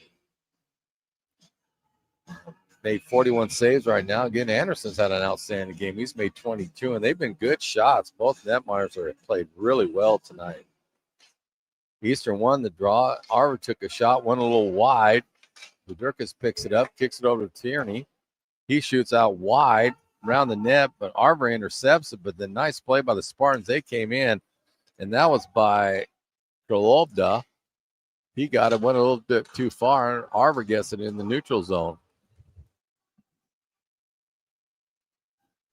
Made 41 saves right now. Again, Anderson's had an outstanding game. He's made 22, and they've been good shots. Both netminers have played really well tonight. Eastern won the draw. Arver took a shot, went a little wide. Durkis picks it up, kicks it over to Tierney. He shoots out wide around the net, but Arver intercepts it. But the nice play by the Spartans. They came in, and that was by Krolovda. He got it, went a little bit too far, and Arver gets it in the neutral zone.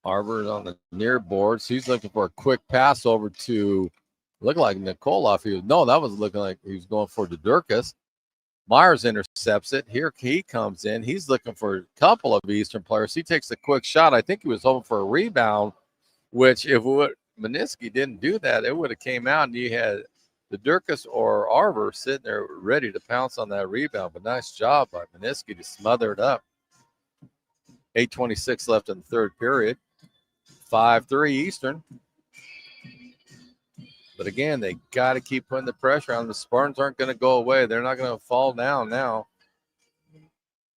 Arver on the near boards. He's looking for a quick pass over to, looked like Nikolov. That was looking like he was going for Durkis. Myers intercepts it. Here he comes in. He's looking for a couple of Eastern players. He takes a quick shot. I think he was hoping for a rebound, which if Maniski didn't do that, it would have came out and you had the Durkis or Arver sitting there ready to pounce on that rebound. But nice job by Maniski to smother it up. 8:26 left in the third period. 5-3 Eastern. But again, they got to keep putting the pressure on. The Spartans aren't going to go away. They're not going to fall down now.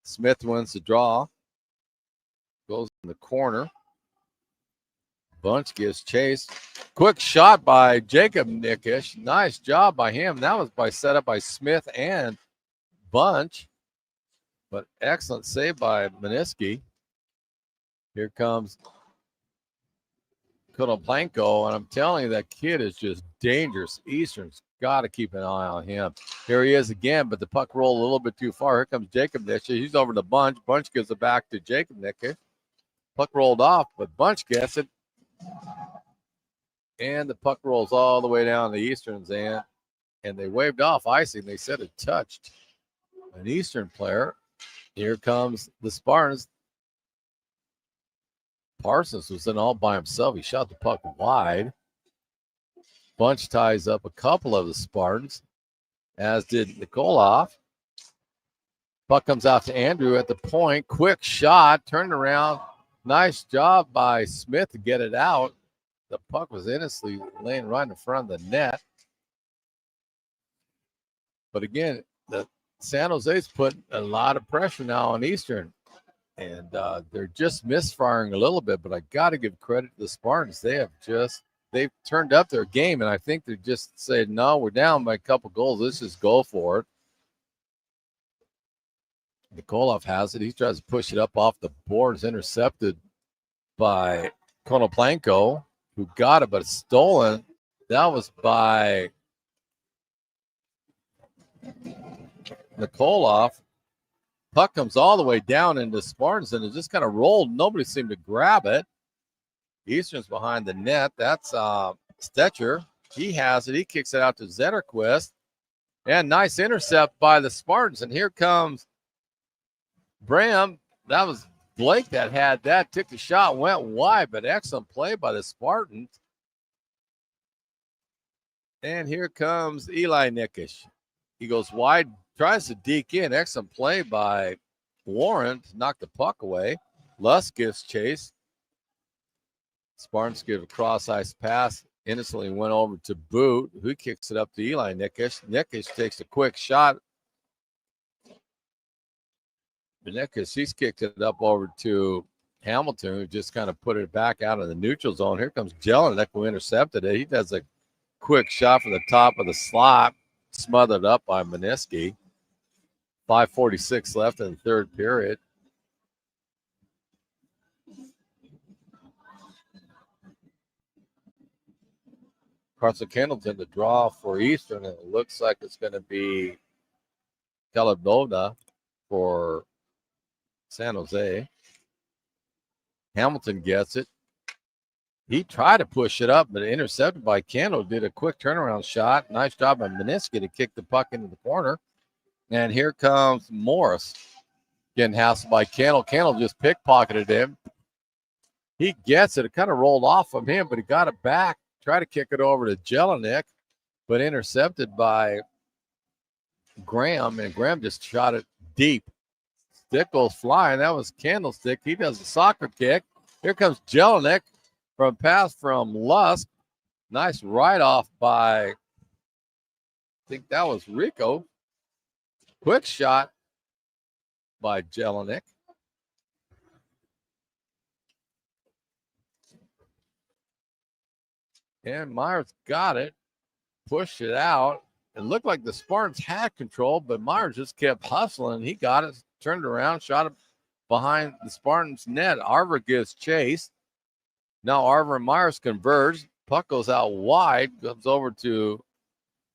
Smith wins the draw. Goes in the corner. Bunch gives chase. Quick shot by Jacob Nickish. Nice job by him. That was set up by Smith and Bunch. But excellent save by Maniski. Here comes Konoplanko, and I'm telling you, that kid is just dangerous. Eastern's got to keep an eye on him. Here he is again, but the puck rolled a little bit too far. Here comes Jacob Nikic. He's over to Bunch. Bunch gives it back to Jacob Nikic. Puck rolled off, but Bunch gets it. And the puck rolls all the way down the Eastern's end, and they waved off icing. They said it touched an Eastern player. Here comes the Spartans. Parsons was in all by himself. He shot the puck wide. Bunch ties up a couple of the Spartans, as did Nikolov. Puck comes out to Andrew at the point. Quick shot, turned around. Nice job by Smith to get it out. The puck was innocently laying right in front of the net. But again, the San Jose's put a lot of pressure now on Eastern. And they're just misfiring a little bit, but I got to give credit to the Spartans. They've turned up their game, and I think they just said, no, we're down by a couple goals. Let's just go for it. Nikolov has it. He tries to push it up off the boards, intercepted by Konoplanko, who got it, but it's stolen. That was by Nikolov. Puck comes all the way down into Spartans, and it just kind of rolled. Nobody seemed to grab it. Eastern's behind the net. That's Stetcher. He has it. He kicks it out to Zetterquist. And nice intercept by the Spartans. And here comes Bram. That was Blake that had that. Took the shot, went wide, but excellent play by the Spartans. And here comes Eli Nickish. He goes wide, tries to deke in. Excellent play by Warren to knock the puck away. Lusk gives chase. Spartans give a cross-ice pass. Innocently went over to Boot, who kicks it up to Eli Nickish. Nickish takes a quick shot. Nickish, he's kicked it up over to Hamilton, who just kind of put it back out of the neutral zone. Here comes Jelinek, who intercepted it. He does a quick shot from the top of the slot, smothered up by Meniski. 5:46 left in the third period. Carson Kendallton, the draw for Eastern, and it looks like it's going to be Kalabovna for San Jose. Hamilton gets it. He tried to push it up, but intercepted by Kendall. Did a quick turnaround shot. Nice job by Meniski to kick the puck into the corner. And here comes Morris getting hassled by Kendall. Kendall just pickpocketed him. He gets it. It kind of rolled off of him, but he got it back. Tried to kick it over to Jelinek, but intercepted by Graham, and Graham just shot it deep. Stick goes flying. That was Candlestick. He does a soccer kick. Here comes Jelinek from pass from Lusk. Nice write-off by, I think that was Rico. Quick shot by Jelinek. And Myers got it, pushed it out. It looked like the Spartans had control, but Myers just kept hustling. He got it, turned around, shot it behind the Spartans' net. Arver gives chase. Now Arver and Myers converge. Puck goes out wide, comes over to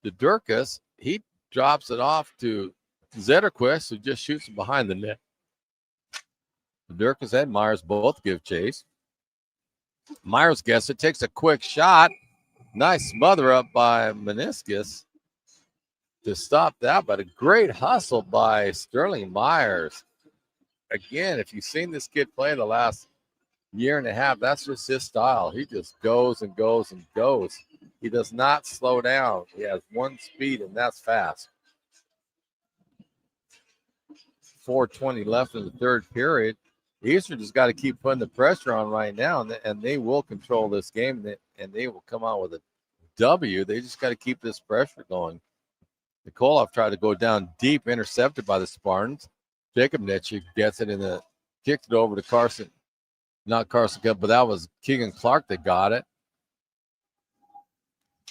Durkis. He drops it off to Zetterquist, who just shoots it behind the net. Durkis and Myers both give chase. Myers gets it, takes a quick shot. Nice smother up by Meniscus to stop that, but a great hustle by Sterling Myers. Again, if you've seen this kid play the last year and a half, that's just his style. He just goes and goes and goes. He does not slow down. He has one speed, and that's fast. 4:20 left in the third period. Eastern just got to keep putting the pressure on right now, and they will control this game, and they will come out with a W. They just got to keep this pressure going. Nikolov tried to go down deep, intercepted by the Spartans. Jacob Nitschke gets it kicked it over to Carson. Not Carson, but that was Keegan Clark that got it.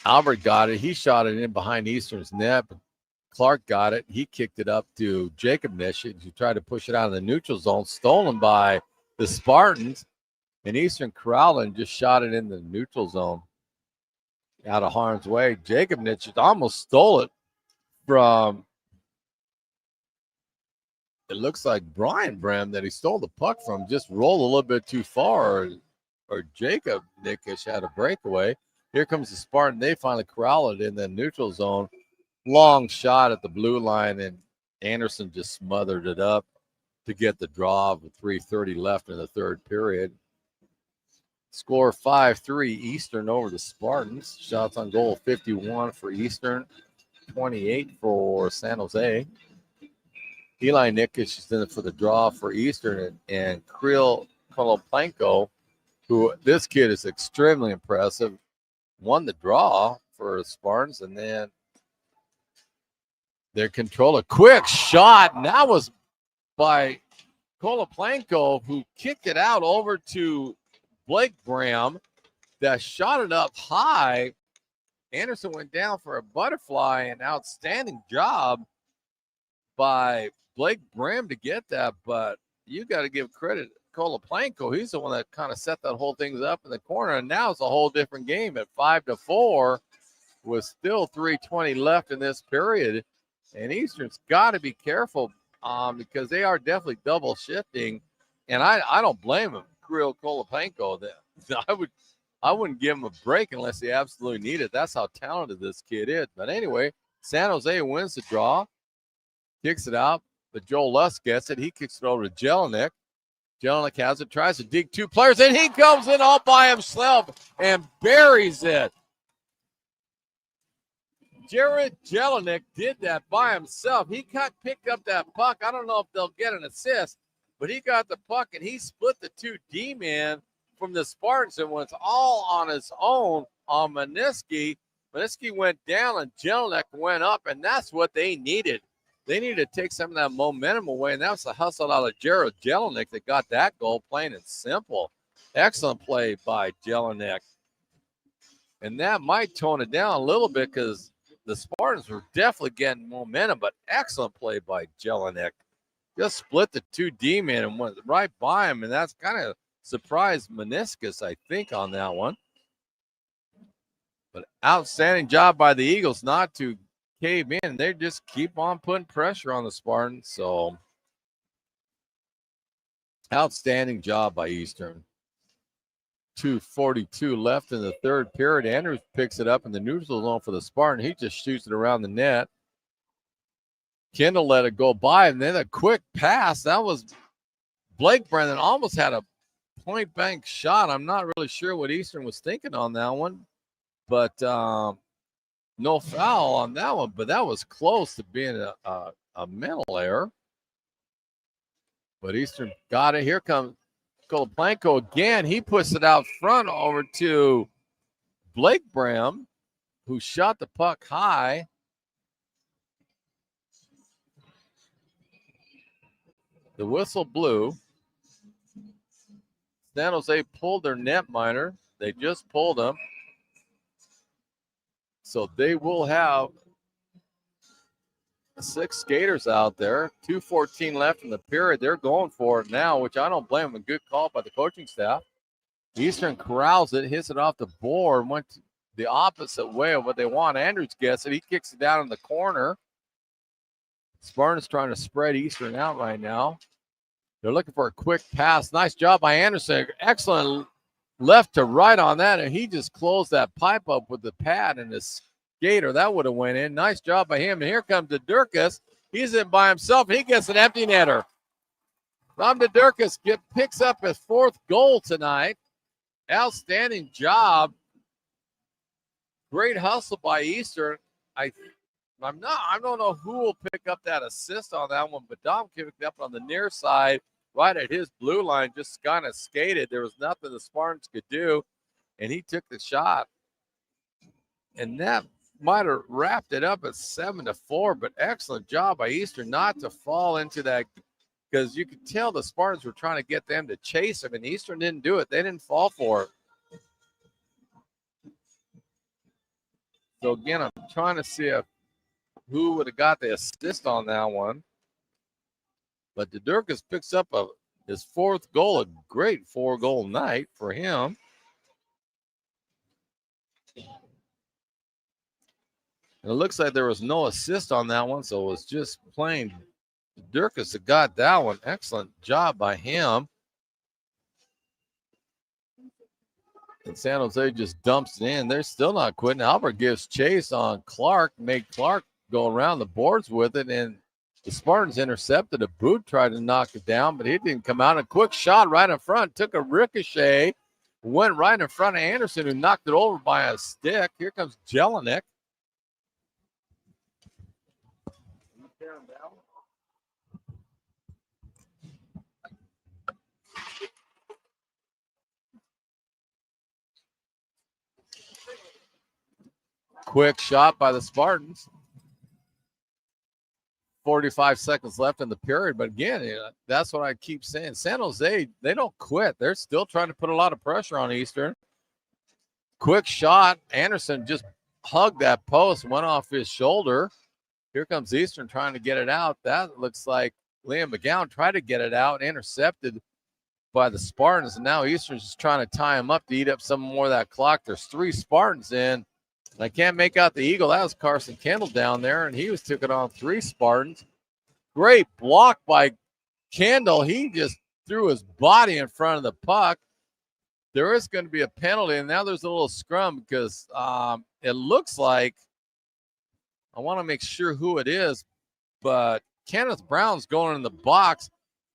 Albert got it. He shot it in behind Eastern's net, but Clark got it. He kicked it up to Jacob Nitschke, who tried to push it out of the neutral zone, stolen by the Spartans. And Eastern corralled and just shot it in the neutral zone out of harm's way. Jacob Nitschke almost stole it from, it looks like Brian Bram that he stole the puck from, just rolled a little bit too far, or Jacob Nickish had a breakaway. Here comes the Spartan. They finally corralled it in the neutral zone. Long shot at the blue line, and Anderson just smothered it up. to get the draw with 3:30 left in the third period. Score 5-3 Eastern over the Spartans. Shots on goal 51 for Eastern, 28 for San Jose. Eli Nikic is in it for the draw for Eastern, and Kirill Koloplenko, who this kid is extremely impressive, won the draw for the Spartans, and then their controller. Quick shot, and that was by Koloplenko, who kicked it out over to Blake Graham, that shot it up high. Anderson went down for a butterfly. An outstanding job by Blake Graham to get that, but you got to give credit to Koloplenko. He's the one that kind of set that whole thing up in the corner, and now it's a whole different game at 5-4 with still 3:20 left in this period. And Eastern's got to be careful because they are definitely double shifting, and I don't blame him. Kirill Koloplenko, I wouldn't give him a break unless he absolutely needed it. That's how talented this kid is. But anyway, San Jose wins the draw, kicks it out, but Joel Lusk gets it. He kicks it over to Jelinek. Jelinek has it, tries to dig two players, and he comes in all by himself and buries it. Jared Jelinek did that by himself. He picked up that puck. I don't know if they'll get an assist, but he got the puck, and he split the two D-men from the Spartans and was all on his own on Maniski. Maniski went down, and Jelinek went up, and that's what they needed. They needed to take some of that momentum away, and that was the hustle out of Jared Jelinek that got that goal, plain and simple. Excellent play by Jelinek. And that might tone it down a little bit because the Spartans were definitely getting momentum, but excellent play by Jelinek. Just split the two D-men and went right by him, and that's kind of surprised Meniscus, I think, on that one. But outstanding job by the Eagles not to cave in. They just keep on putting pressure on the Spartans, so outstanding job by Eastern. 2:42 left in the third period. Andrews picks it up in the neutral zone for the Spartan. He just shoots it around the net. Kendall let it go by, and then a quick pass. That was Blake Brennan. Almost had a point blank shot. I'm not really sure what Eastern was thinking on that one, but no foul on that one. But that was close to being a mental error. But Eastern got it. Here comes Koloplenko again. He puts it out front over to Blake Graham, who shot the puck high. The whistle blew. San Jose pulled their netminder. They just pulled them. So they will have 6 skaters out there. 2:14 left in the period. They're going for it now, which I don't blame them. A good call by the coaching staff. Eastern corrals it, hits it off the board, went the opposite way of what they want. Andrews gets it. He kicks it down in the corner. Spartans trying to spread Eastern out right now. They're looking for a quick pass. Nice job by Anderson. Excellent left to right on that, and he just closed that pipe up with the pad and his skater. That would have went in. Nice job by him. And here comes Dedurkas. He's in by himself. He gets an empty netter. Ram Dedurkas picks up his 4th goal tonight. Outstanding job. Great hustle by Eastern. I don't know who will pick up that assist on that one, but Dom picked up on the near side, right at his blue line, just kind of skated. There was nothing the Spartans could do, and he took the shot. And that might have wrapped it up at 7-4, but excellent job by Eastern not to fall into that, because you could tell the Spartans were trying to get them to chase him, and Eastern didn't do it. They didn't fall for it. So, again, I'm trying to see who would have got the assist on that one. But Dedurkas picks up his 4th goal, a great 4-goal night for him. And it looks like there was no assist on that one, so it was just plain Dedurkas that got that one. Excellent job by him. And San Jose just dumps it in. They're still not quitting. Albert gives chase on Clark, made Clark go around the boards with it, and The Spartans intercepted a boot, tried to knock it down, but it didn't come out. A quick shot right in front, took a ricochet, went right in front of Anderson, who knocked it over by a stick. Here comes Jelinek. Quick shot by the Spartans. 45 seconds left in the period. But again, that's what I keep saying. San Jose, they don't quit. They're still trying to put a lot of pressure on Eastern. Quick shot. Anderson just hugged that post, went off his shoulder. Here comes Eastern trying to get it out. That looks like Liam McGowan tried to get it out, intercepted by the Spartans. And now Eastern's just trying to tie him up to eat up some more of that clock. There's 3 Spartans in. I can't make out the Eagle. That was Carson Kendall down there, and he was took it on 3 Spartans. Great block by Kendall. He just threw his body in front of the puck. There is going to be a penalty, and now there's a little scrum because it looks like, I want to make sure who it is, but Kenneth Brown's going in the box.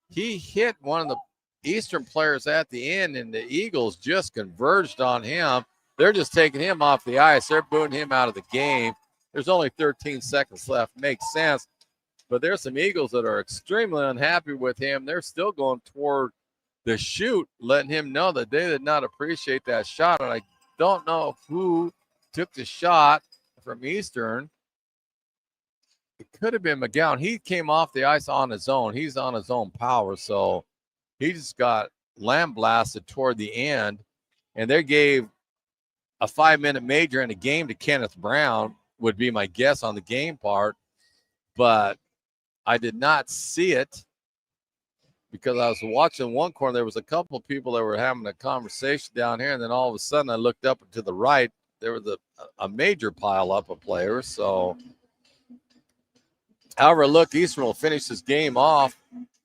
He hit one of the Eastern players at the end, and the Eagles just converged on him. They're just taking him off the ice. They're booting him out of the game. There's only 13 seconds left. Makes sense. But there's some Eagles that are extremely unhappy with him. They're still going toward the shoot, letting him know that they did not appreciate that shot. And I don't know who took the shot from Eastern. It could have been McGowan. He came off the ice on his own. He's on his own power. So he just got lambasted toward the end. And they gave a 5-minute major in a game to Kenneth Brown, would be my guess on the game part. But I did not see it because I was watching one corner. There was a couple of people that were having a conversation down here, and then all of a sudden I looked up and to the right. There was a major pile up of players. So, however, look, Eastern will finish this game off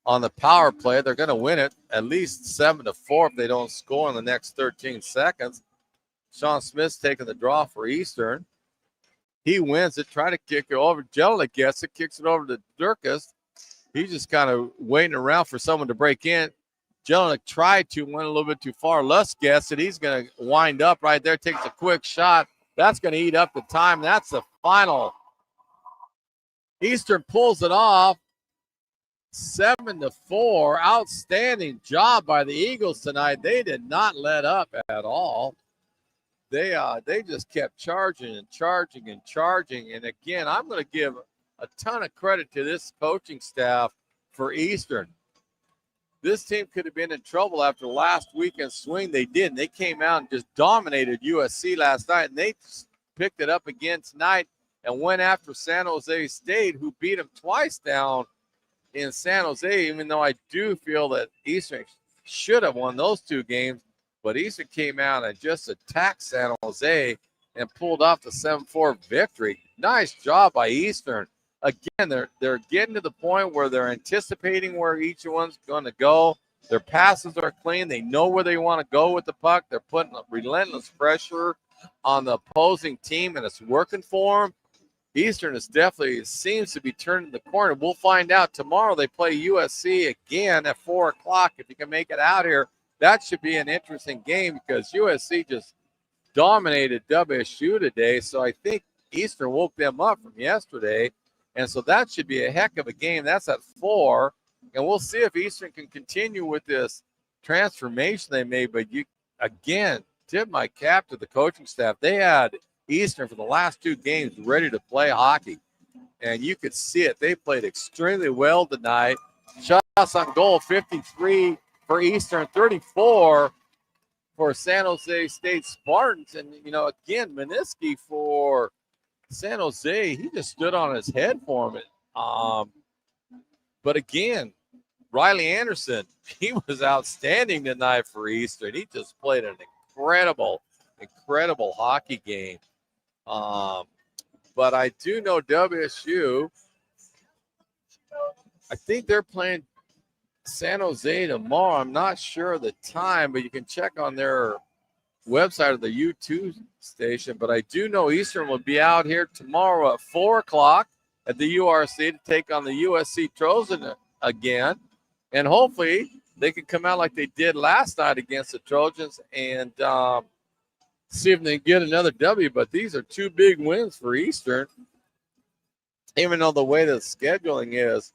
on the power play. They're going to win it at least 7-4 if they don't score in the next 13 seconds. Sean Smith's taking the draw for Eastern. He wins it, try to kick it over. Jelinek gets it, kicks it over to Durkis. He's just kind of waiting around for someone to break in. Jelinek tried to, went a little bit too far. Lusk gets it. He's going to wind up right there, takes a quick shot. That's going to eat up the time. That's the final. Eastern pulls it off. 7-4. Outstanding job by the Eagles tonight. They did not let up at all. They just kept charging and charging and charging. And again, I'm going to give a ton of credit to this coaching staff for Eastern. This team could have been in trouble after last weekend's swing. They didn't. They came out and just dominated USC last night, and they picked it up again tonight and went after San Jose State, who beat them twice down in San Jose, even though I do feel that Eastern should have won those 2 games. But Eastern came out and just attacked San Jose and pulled off the 7-4 victory. Nice job by Eastern. Again, they're getting to the point where they're anticipating where each one's going to go. Their passes are clean. They know where they want to go with the puck. They're putting relentless pressure on the opposing team, and it's working for them. Eastern is definitely seems to be turning the corner. We'll find out tomorrow. They play USC again at 4 o'clock. If you can make it out here, that should be an interesting game because USC just dominated WSU today. So I think Eastern woke them up from yesterday. And so that should be a heck of a game. That's at 4. And we'll see if Eastern can continue with this transformation they made. But you, again, tip my cap to the coaching staff. They had Eastern for the last 2 games ready to play hockey. And you could see it. They played extremely well tonight. Shots on goal, 53 for Eastern, 34 for San Jose State Spartans. And, you know, again, Meniski for San Jose, he just stood on his head for him. But again, Riley Anderson, he was outstanding tonight for Eastern. He just played an incredible hockey game. But I do know WSU, I think they're playing San Jose tomorrow. I'm not sure of the time, but you can check on their website of the U2 station. But I do know Eastern will be out here tomorrow at 4 o'clock. at the URC to take on the USC Trojan again. And hopefully they can come out like they did last night against the Trojans and see if they can get another W. But these are two big wins for Eastern, even though the way the scheduling is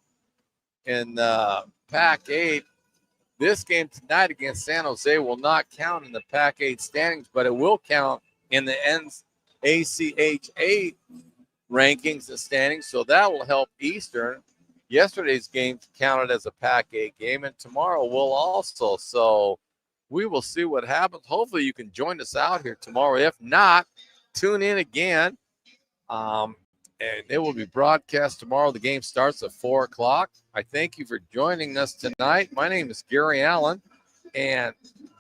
in PAC8. This game tonight against San Jose will not count in the PAC8 standings, but it will count in the ACHA rankings and standings, so that will help Eastern. Yesterday's game counted as a PAC8 game, and tomorrow will also. So we will see what happens. Hopefully you can join us out here tomorrow. If not, tune in again. And it will be broadcast tomorrow. The game starts at 4 o'clock. I thank you for joining us tonight. My name is Gary Allen, and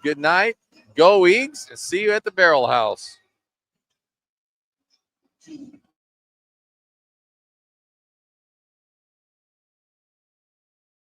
good night. Go Eags, and see you at the Barrel House.